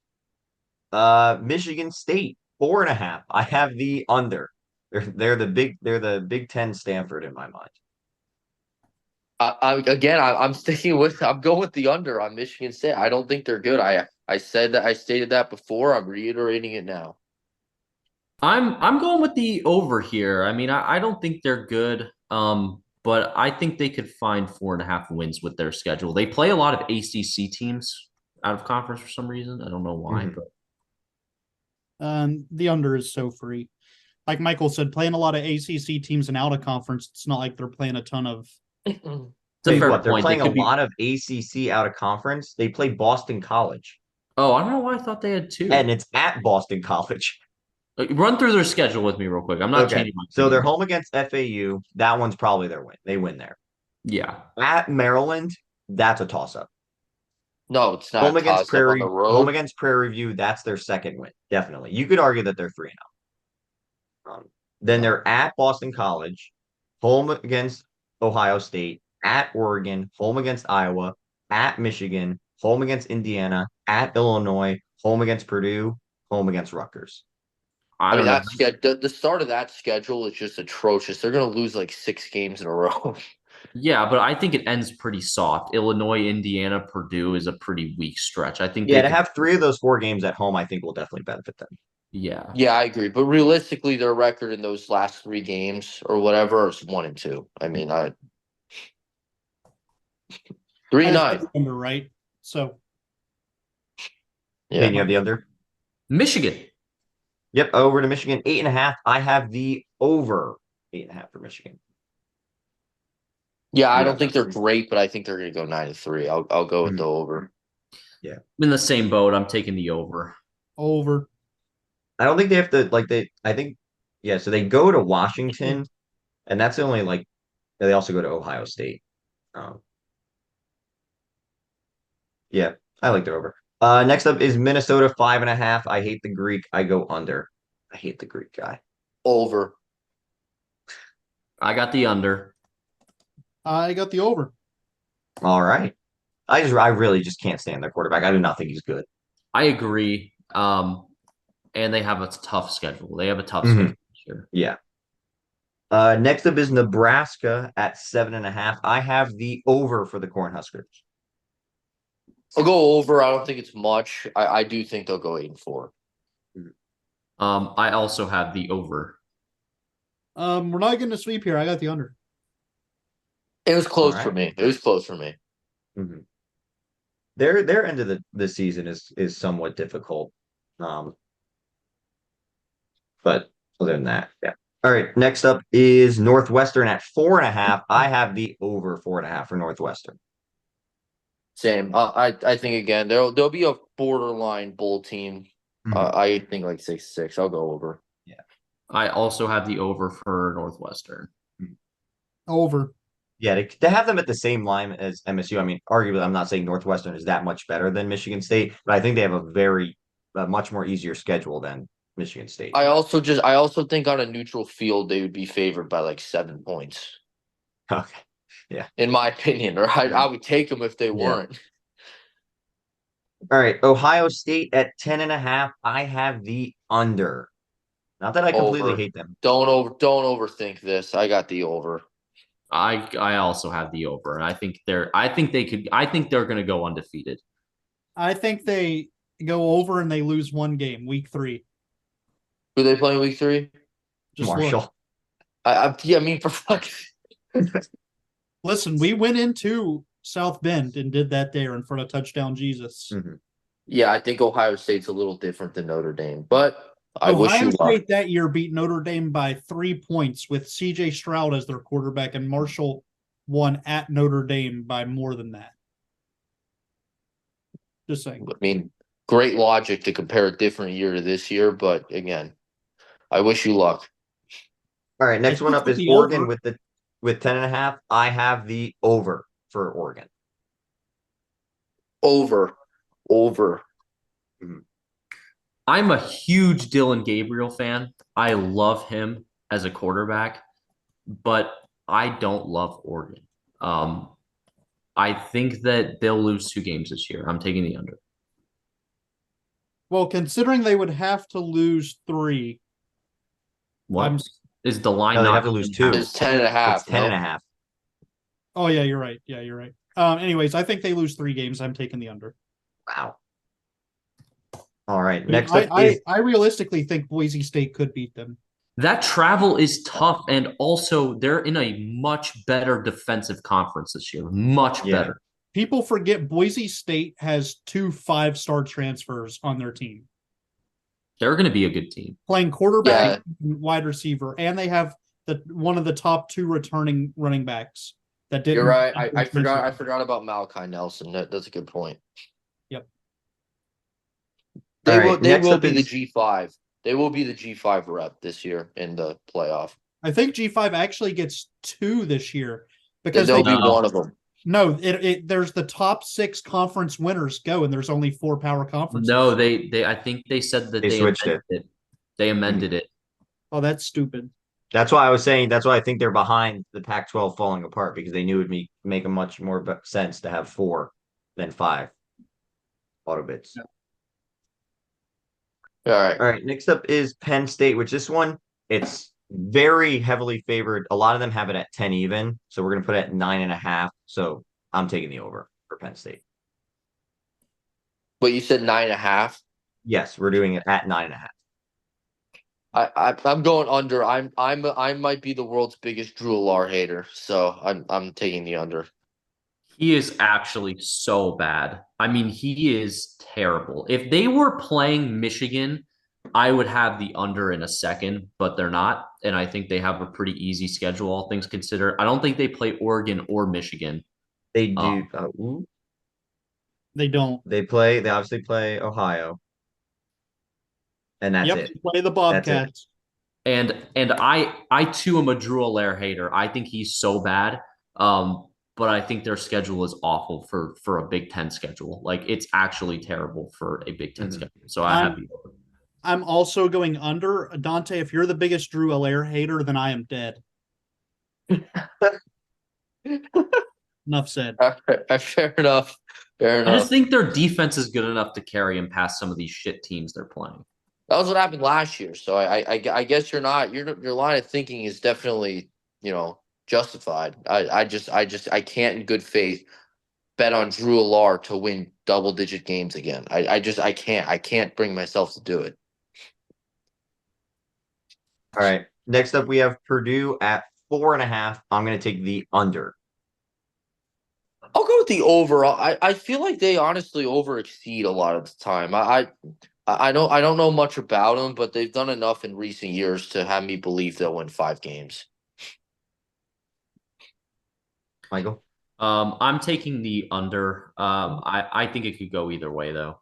Michigan State, 4.5. I have the under. They're the Big Ten Stanford in my mind. I'm going with the under on Michigan State. I don't think they're good. I stated that before. I'm reiterating it now. I'm going with the over here. I mean, I don't think they're good. But I think they could find 4.5 wins with their schedule. They play a lot of ACC teams out of conference for some reason. I don't know why, but The under is so free. Like Michael said, playing a lot of ACC teams and out of conference, it's not like they're playing a ton of. it's a fair They're point. playing They a could be- lot of ACC out of conference. They play Boston College, Oh, I don't know why I thought they had 2. and it's at Boston College. Run through their schedule with me real quick. I'm not Okay, changing my so they're opinion. home against FAU. That one's probably their win. They win there. Yeah. At Maryland, that's a toss-up. No, it's not. Home against Toss up on Prairie, the road. home against Prairie View, that's their second win. Definitely, you could argue that they're 3-0. Then they're at Boston College, home against Ohio State, at Oregon, home against Iowa, at Michigan, home against Indiana, at Illinois, home against Purdue, home against Rutgers. I don't know. The start of that schedule is just atrocious. They're going to lose like 6 games in a row. Yeah, but I think it ends pretty soft. Illinois, Indiana, Purdue is a pretty weak stretch. I think Yeah, they to have 3 of those 4 games at home, I think will definitely benefit them. Yeah. Yeah, I agree. But realistically, their record in those last 3 games or whatever is 1-2. I mean, 3-9. Under, right? So Yeah, Yeah. you have the under. Michigan. Yep, over to Michigan, 8.5. I have the over 8.5 for Michigan. Yeah, I Yeah. don't think they're great, but I think they're going to go 9-3. I'll go with Mhm. the over. I'm in the same boat. I'm taking the over. Over. I don't think they have to like I think yeah, so they go to Washington, and that's the only like they also go to Ohio State. Um, yeah, I like the over. Next up is Minnesota 5.5. I hate the Greek. I go under. I hate the Greek guy. Over. I got the under. I got the over. All right. I really just can't stand their quarterback. I do not think he's good. I agree. And they have a tough schedule. They have a tough Mhm. schedule this year. Yeah. Next up is Nebraska at 7.5. I have the over for the Cornhuskers. I'll go over. I don't think it's much. I do think they'll go 8-4. I also have the over. We're not getting a sweep here. I got the under. It was close All for right. me. It was close for me. Mhm. Their end of the season is somewhat difficult. But other than that, yeah. All right. Next up is Northwestern at 4.5. I have the over 4.5 for Northwestern. Same. I think again there'll be a borderline bowl team. Mhm. I think like 6-6. I'll go over. I also have the over for Northwestern. Over. Yeah, to have them at the same line as MSU. I mean, arguably, I'm not saying Northwestern is that much better than Michigan State, but I think they have a much more easier schedule than Michigan State. I also think on a neutral field they would be favored by like 7 points, Okay. in my opinion. Or I would take them if they weren't. All right. Ohio State at 10.5. I have the under. Not that I completely Over. hate them. Don't overthink this. I got the over. I also have the over. And I think they're going to go undefeated. I think they go over and they lose one game, week 3. Who they playing week 3? Just Marshall. look. I mean for fuck. Listen, we went into South Bend and did that there in front of Touchdown Jesus. Mhm. Yeah, I think Ohio State's a little different than Notre Dame, but I wish Ohio you luck. State that year beat Notre Dame by 3 points with CJ Stroud as their quarterback, and Marshall won at Notre Dame by more than that. Just saying. I mean, great logic to compare a different year to this year, but again, I wish you luck. All right. Next I one think up with is the Oregon over- with 10.5. I have the over for Oregon. Over. I'm a huge Dylan Gabriel fan. I love him as a quarterback, but I don't love Oregon. I think that they'll lose 2 games this year. I'm taking the under. Well, considering they would have to lose 3, What is the line? No, they'd not have to lose even 2. It's 10.5. It's 10.5. oh yeah, you're right. Yeah, you're right. Anyways, I think they lose 3 games. I'm taking the under. Wow. All right. I mean, Next up is I realistically think Boise State could beat them. That travel is tough, and also they're in a much better defensive conference this year. Much Yeah. better. People forget Boise State has 2 5-star transfers on their team, They're going to be a good team. playing quarterback, and wide receiver, and they have one of the top 2 returning running backs that didn't. You're right. I forgot about Malachi Nelson. That's a good point. Yep. They All right, will next up be the is- G5. They will be the G5 rep this year in the playoff. I think G5 actually gets 2 this year Because because they'll they be one of them. no, there's the top 6 conference winners go, and there's only 4 power conferences. No, they I think they said that They they switched amended it. They amended it. Oh, that's stupid. That's why I was saying that's why I think they're behind the Pac-12 falling apart because they knew it would make a much more sense to have 4 than 5 auto bits. Yeah. All right. All right, next up is Penn State, which this one it's very heavily favored. A lot of them have it at 10 even, so we're gonna put it at 9.5. So I'm taking the over for Penn State. But you said 9.5. Yes, we're doing it at 9.5. I'm going under. I might be the world's biggest Drew Alar hater, so I'm taking the under. He is actually so bad. I mean, he is terrible. If they were playing Michigan I would have the under in a second, but they're not. And I think they have a pretty easy schedule, all things considered. I don't think they play Oregon or Michigan. They do. They don't. They obviously play Ohio, and that's Yep, it. they play the That's it. Bobcats. And I too am a Drew Allaire hater. I think he's so bad. But I think their schedule is awful for a Big Ten schedule. Like it's actually terrible for a Big 10 Mhm. schedule. So I have the over. I'm also going under. Dante, if you're the biggest Drew Allaire hater, then I am dead. Enough said. Fair enough. Fair I enough. just think their defense is good enough to carry them past some of these shit teams they're playing. That was what happened last year. So I guess your line of thinking is definitely, justified. I can't in good faith bet on Drew Allard to win double-digit games again. I can't bring myself to do it. All right. Next up, we have Purdue at 4.5. I'm going to take the under. I'll go with the over. I feel like they honestly overexceed a lot of the time. I don't know much about them, but they've done enough in recent years to have me believe they'll win 5 games. Michael? I'm taking the under. I think it could go either way though.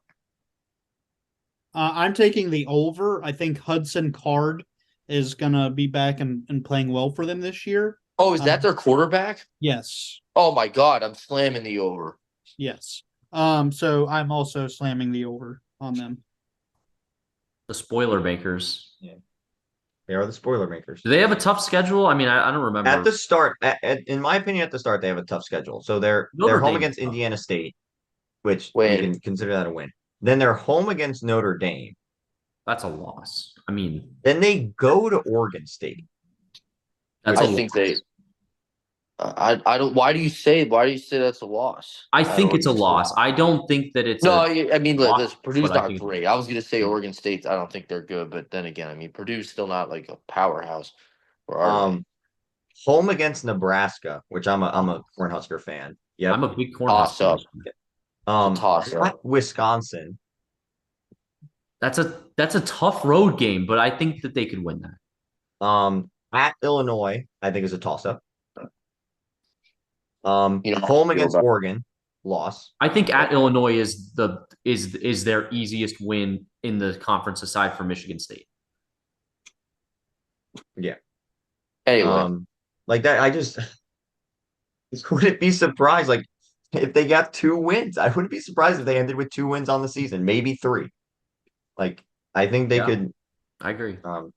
I'm taking the over. I think Hudson Card is going to be back and playing well for them this year. Oh, is that their quarterback? Yes. Oh my God, I'm slamming the over. Yes. So I'm also slamming the over on them. The spoiler makers. They are the spoiler makers. Do they have a tough schedule? I mean, I don't remember. At the start, in my opinion, at the start, they have a tough schedule. So they're Notre home Dame against is tough. Indiana State, which Win. you can consider that a win. Then they're home against Notre Dame. That's a loss. I mean, Then they go to Oregon State. that's I a think loss. they. I don't. Why do you say that's a loss? I think don't it's a understand. loss. I don't think that it's No, a I mean, loss, Purdue's but I not think- great. I was gonna say Oregon State. I don't think they're good, but then again, I mean, Purdue's still not like a powerhouse. Or are they? Home against Nebraska, which I'm a Cornhusker fan. Yep. I'm a big Toss Cornhusker. up. Toss up. At Wisconsin. That's a tough road game, but I think that they could win that. At Illinois, I think is a toss up. How Home I feel against about- Oregon, loss. I think at Illinois is their easiest win in the conference aside from Michigan State. Anyway, Like that, I just wouldn't be surprised. Like if they got 2 wins, I wouldn't be surprised if they ended with 2 wins on the season, maybe 3. Like I think they Yeah. could. I agree. All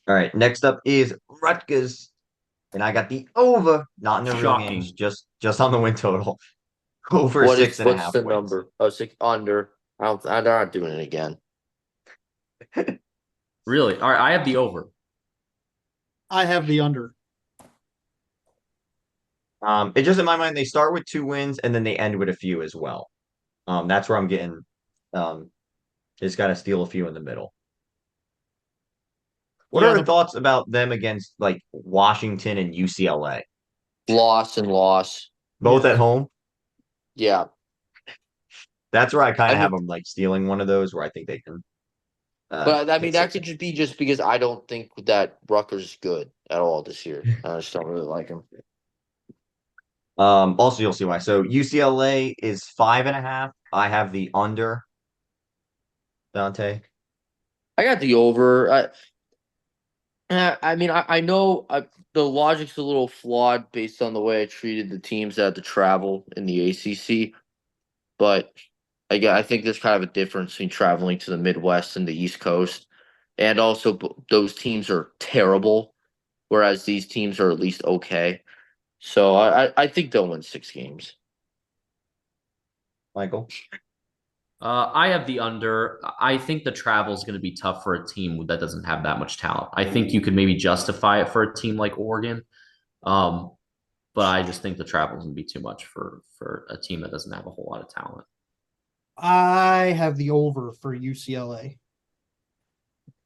right, next up is Rutgers, and I got the over, not in the real Shocking. games, just on the win total. Over what's 6.5 the wins. number? Oh, 6 under. I'm not doing it again. Really? All right, I have the over. I have the under. It just in my mind they start with 2 wins and then they end with a few as well. That's where I'm getting. Just got to steal a few in the middle. What Yeah, are your thoughts about them against like Washington and UCLA? Loss and loss. Both Yeah. at home. Yeah. That's where I kind I of have mean- them like stealing one of those where I think they can. But I mean, get that could just be because I don't think that Rutgers is good at all this year. I just don't really like him. Also, you'll see why. So UCLA is 5.5. I have the under. Dante. I got the over. I mean, I know the logic's a little flawed based on the way I treated the teams that had to travel in the ACC, but I think there's kind of a difference between traveling to the Midwest and the East Coast, and also those teams are terrible, whereas these teams are at least okay. So I think they'll win 6 games. Michael. I have the under. I think the travel is going to be tough for a team that doesn't have that much talent. I think you could maybe justify it for a team like Oregon, but I just think the travel is going to be too much for a team that doesn't have a whole lot of talent. I have the over for UCLA.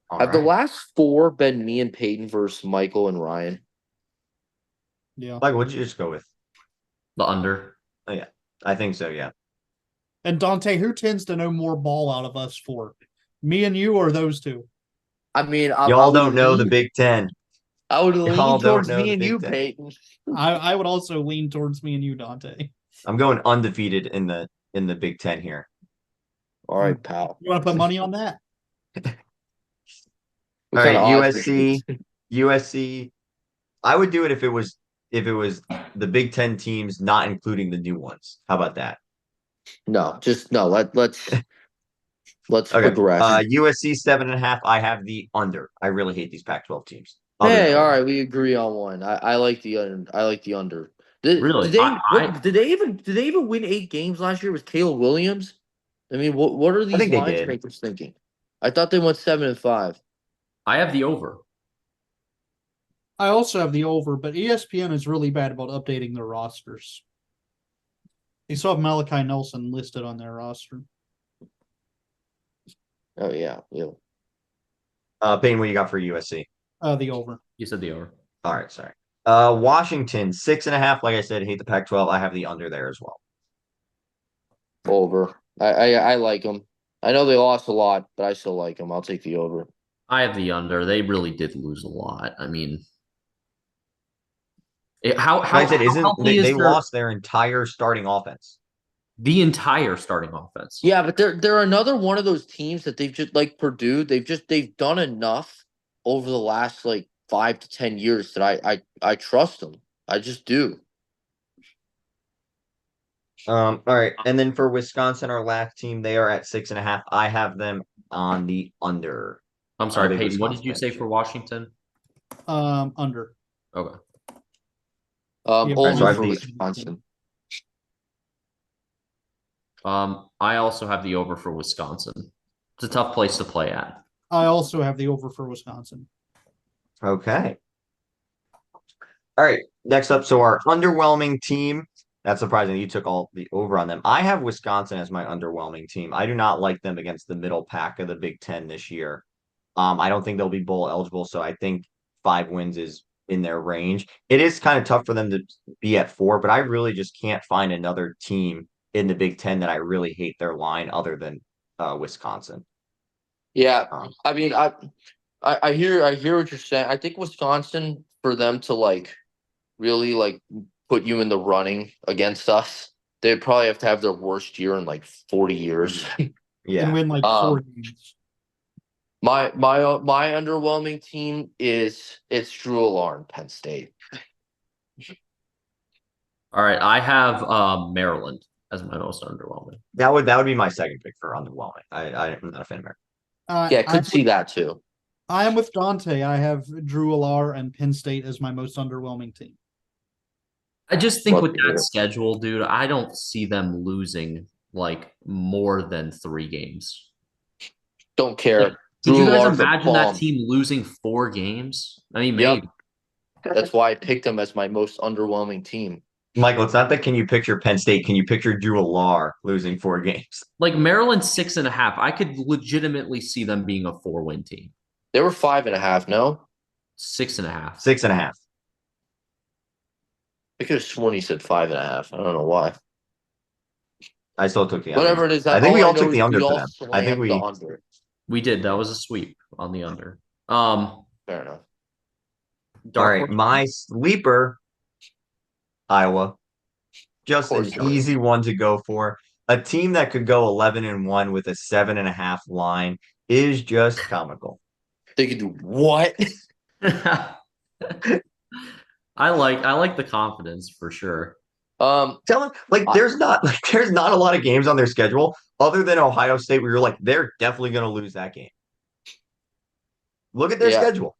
All Have the right. last 4 been me and Peyton versus Michael and Ryan? Yeah. Michael, what'd you just go with? The under. I think so, yeah. And Dante, who tends to know more ball out of us for? Me and you, or those two? I mean, Y'all don't know the Big Ten. I would Y'all lean don't towards know the me and Big you, Ten. Peyton. I would also lean towards me and you, Dante. I'm going undefeated in the Big Ten here. All right, pal. You want to put money on that? What All kind right, of odds are USC. these? USC. I would do it if it was the Big Ten teams, not including the new ones. How about that? No, just no. Let's Okay. progress. USC 7.5. I have the under. I really hate these Pac-12 teams. Other Hey, than all one. right, we agree on one. I like the I like the under. Did, Really? did they I did they even win 8 games last year with Caleb Williams? I mean, what are these think they lines did. makers thinking? I thought they went 7-5. I have the over. I also have the over, but ESPN is really bad about updating their rosters. They still have Malachi Nelson listed on their roster. Oh yeah, yeah. Payne, what you got for USC? The over. You said the over. All right, sorry. Washington 6.5. Like I said, hate the Pac-12. I have the under there as well. Over. I like them. I know they lost a lot, but I still like them. I'll take the over. I have the under. They really did lose a lot. I mean, how Like I said, isn't healthy is they their lost their entire starting offense? the entire starting offense? Yeah, but they're another one of those teams that they've just like Purdue. They've done enough over the last like 5 to 10 years that I trust them. I just do. All right, and then for Wisconsin, our last team, they are at 6.5. I have them on the under. I'm sorry, big Peyton. What did Wisconsin you fan, say sure. for Washington? Under. Okay. Yeah, Over so I have for the- Wisconsin. I also have the over for Wisconsin. It's a tough place to play at. I also have the over for Wisconsin. Okay. All right, next up, so our underwhelming team. That's surprising. You took all the over on them. I have Wisconsin as my underwhelming team. I do not like them against the middle pack of the Big Ten this year. I don't think they'll be bowl eligible, so I think 5 wins is in their range. It is kind of tough for them to be at 4, but I really just can't find another team in the Big Ten that I really hate their line other than Wisconsin. Yeah, Um, I mean, I hear what you're saying. I think Wisconsin, for them to like really like put you in the running against us, they'd probably have to have their worst year in like 40 years. And yeah. win like 4 games. My underwhelming team it's Drew Alarm, Penn State. All right, I have Maryland as my most underwhelming. That would be my second pick for underwhelming. I'm not a fan of America. Yeah, could see that too. I am with Dante. I have Drew Alar and Penn State as my most underwhelming team. I just think Love with to hear that it. schedule, dude, I don't see them losing like more than 3 games. Don't care. Like, could you Drew guys Alar's a imagine that bum. team losing 4 games? I mean, Yep. maybe. That's why I picked them as my most underwhelming team. Michael, it's not that can you picture Penn State? Can you picture Drew Alar losing 4 games? Like Maryland 6.5, I could legitimately see them being a 4-win team. They were 5.5. No, 6.5. 6.5. I could have sworn he said 5.5. I don't know why. I still took the under. Whatever it is, I think we all know took is the under we for all them. I think slammed we. the under. We did. That was a sweep on the under. Fair enough. All Dark right, horse. my sleeper, Iowa. Just Of an course. easy one to go for. A team that could go 11-1 with a 7.5 line is just comical. They could do what? I like the confidence for sure. Tell them there's not a lot of games on their schedule other than Ohio State where you're like they're definitely going to lose that game. Look at their Yeah. schedule.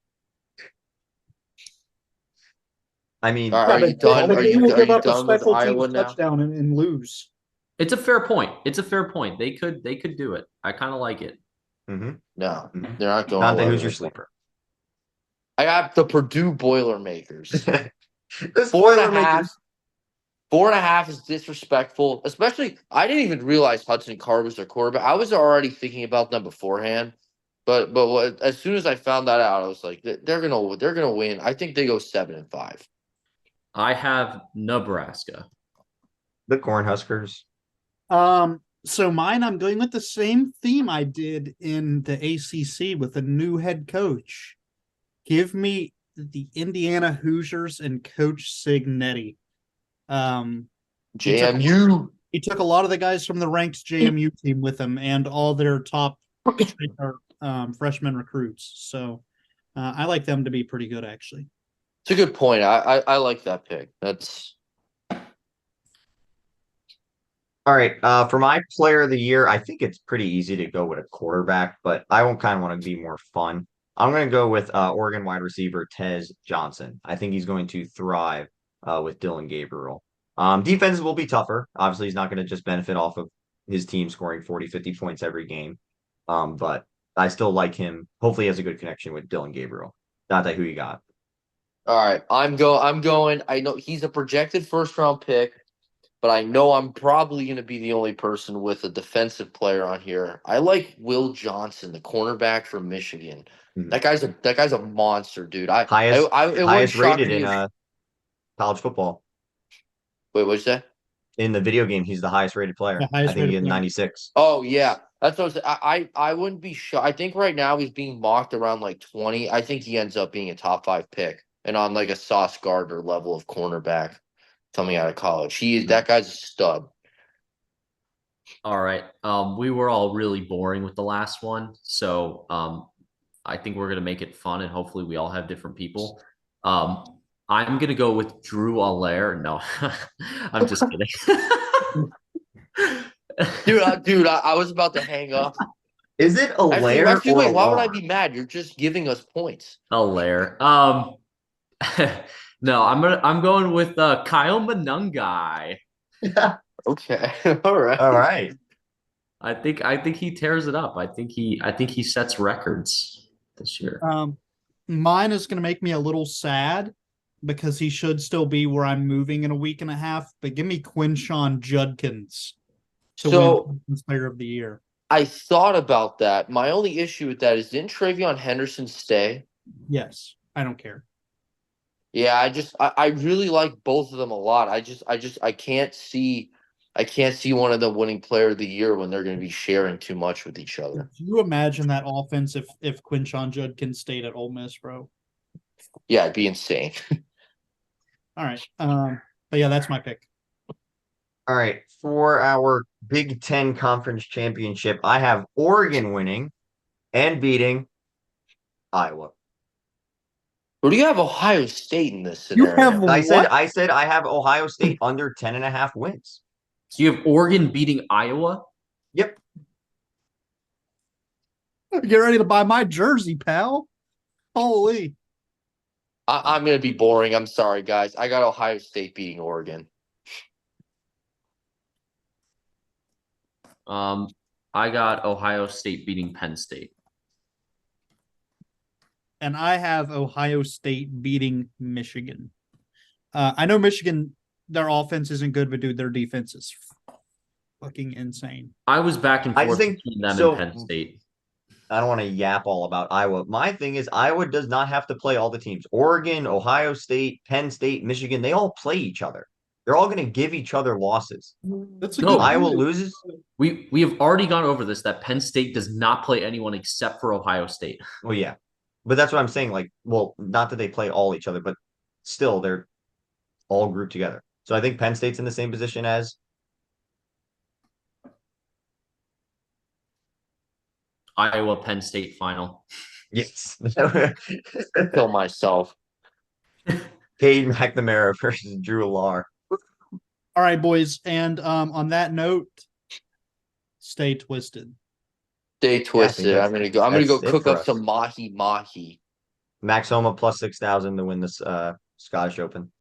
I mean, Are you done? But Are they you, will are give you up a done with special Iowa teams now? touchdown and lose. It's a fair point. It's a fair point. They could do it. I kind of like it. mhm. No, Mhm. they're not going. Dante, 11. who's your sleeper? I got the Purdue Boilermakers. The 4.5. Boilermakers. 4.5 is disrespectful. Especially, I didn't even realize Hudson Card was their quarterback. I was already thinking about them beforehand, but as soon as I found that out, I was like, they're gonna win. I think they go 7-5. I have Nebraska. The Cornhuskers. So mine, I'm going with the same theme I did in the ACC with a new head coach. Give me the Indiana Hoosiers and Coach Signetti. He took JMU. he took a lot of the guys from the ranked JMU team with him and all their top freshman recruits. So I like them to be pretty good, actually. It's a good point. I like that pick. That's All right. For my player of the year, I think it's pretty easy to go with a quarterback, but I won't kind of want to be more fun. I'm going to go with Oregon wide receiver Tez Johnson. I think he's going to thrive with Dylan Gabriel. Defenses will be tougher. Obviously, he's not going to just benefit off of his team scoring 40, 50 points every game. But I still like him. Hopefully, he has a good connection with Dylan Gabriel. Not that who you got. all right. I'm going. I know he's a projected first round pick, but I know I'm probably going to be the only person with a defensive player on here. I like Will Johnson, the cornerback from Michigan. Mhm. That guy's a monster, dude. It Highest wouldn't shock rated me in if- college football. Wait, what's that? In the video game, he's the highest rated player. The highest I think he rated had player. 96. Oh yeah, that's what I wouldn't be shocked. I think right now he's being mocked around like 20. I think he ends up being a top 5 pick and on like a Sauce Gardner level of cornerback coming out of college. That guy's a stud. All right. We were all really boring with the last one, so I think we're gonna make it fun, and hopefully we all have different people. I'm gonna go with Drew Allaire. No, I'm just kidding. Dude, I was about to hang up. Is it Allaire Actually, or wait, why would I Alar? be mad? You're just giving us points. Allaire. No, I'm going with Kyle Monungai. Okay, all right. All right. I think he tears it up. I think he sets records this year. Mine is going to make me a little sad because he should still be where I'm moving in a week and a half. But give me Quinshawn Judkins to So win Defensive Player of the Year. I thought about that. My only issue with that is didn't Travion Henderson stay? Yes, I don't care. Yeah, I really like both of them a lot. I can't see one of them winning player of the year when they're going to be sharing too much with each other. Can you imagine that offense if Quinshawn Judkins stayed at Ole Miss, bro? Yeah, it'd be insane. All right. But yeah, that's my pick. All right. For our Big Ten Conference Championship, I have Oregon winning and beating Iowa. Who do you have Ohio State in this You scenario? have I said I have Ohio State under 10.5 wins. So you have Oregon beating Iowa? Yep. Get ready to buy my jersey, pal. Holy. I'm going to be boring. I'm sorry, guys. I got Ohio State beating Oregon. I got Ohio State beating Penn State. And I have Ohio State beating Michigan. I know Michigan, their offense isn't good, but dude, their defense is fucking insane. I was back and I forth think- between them so- and Penn State. I don't want to yap all about Iowa. My thing is Iowa does not have to play all the teams. Oregon, Ohio State, Penn State, Michigan, they all play each other. They're all going to give each other losses. That's a No, good Iowa point. loses. We have already gone over this that Penn State does not play anyone except for Ohio State. Well, yeah. But that's what I'm saying. Like, well, not that they play all each other, but still they're all grouped together. So I think Penn State's in the same position as Iowa Penn State final. yes. Kill myself. Cade McNamara versus Drew Alar. All right, boys. And on that note, stay twisted. Stay twisted. that's- I'm gonna go that's it cook for up us. some mahi mahi. Max Homa plus 6,000 to win this Scottish Open.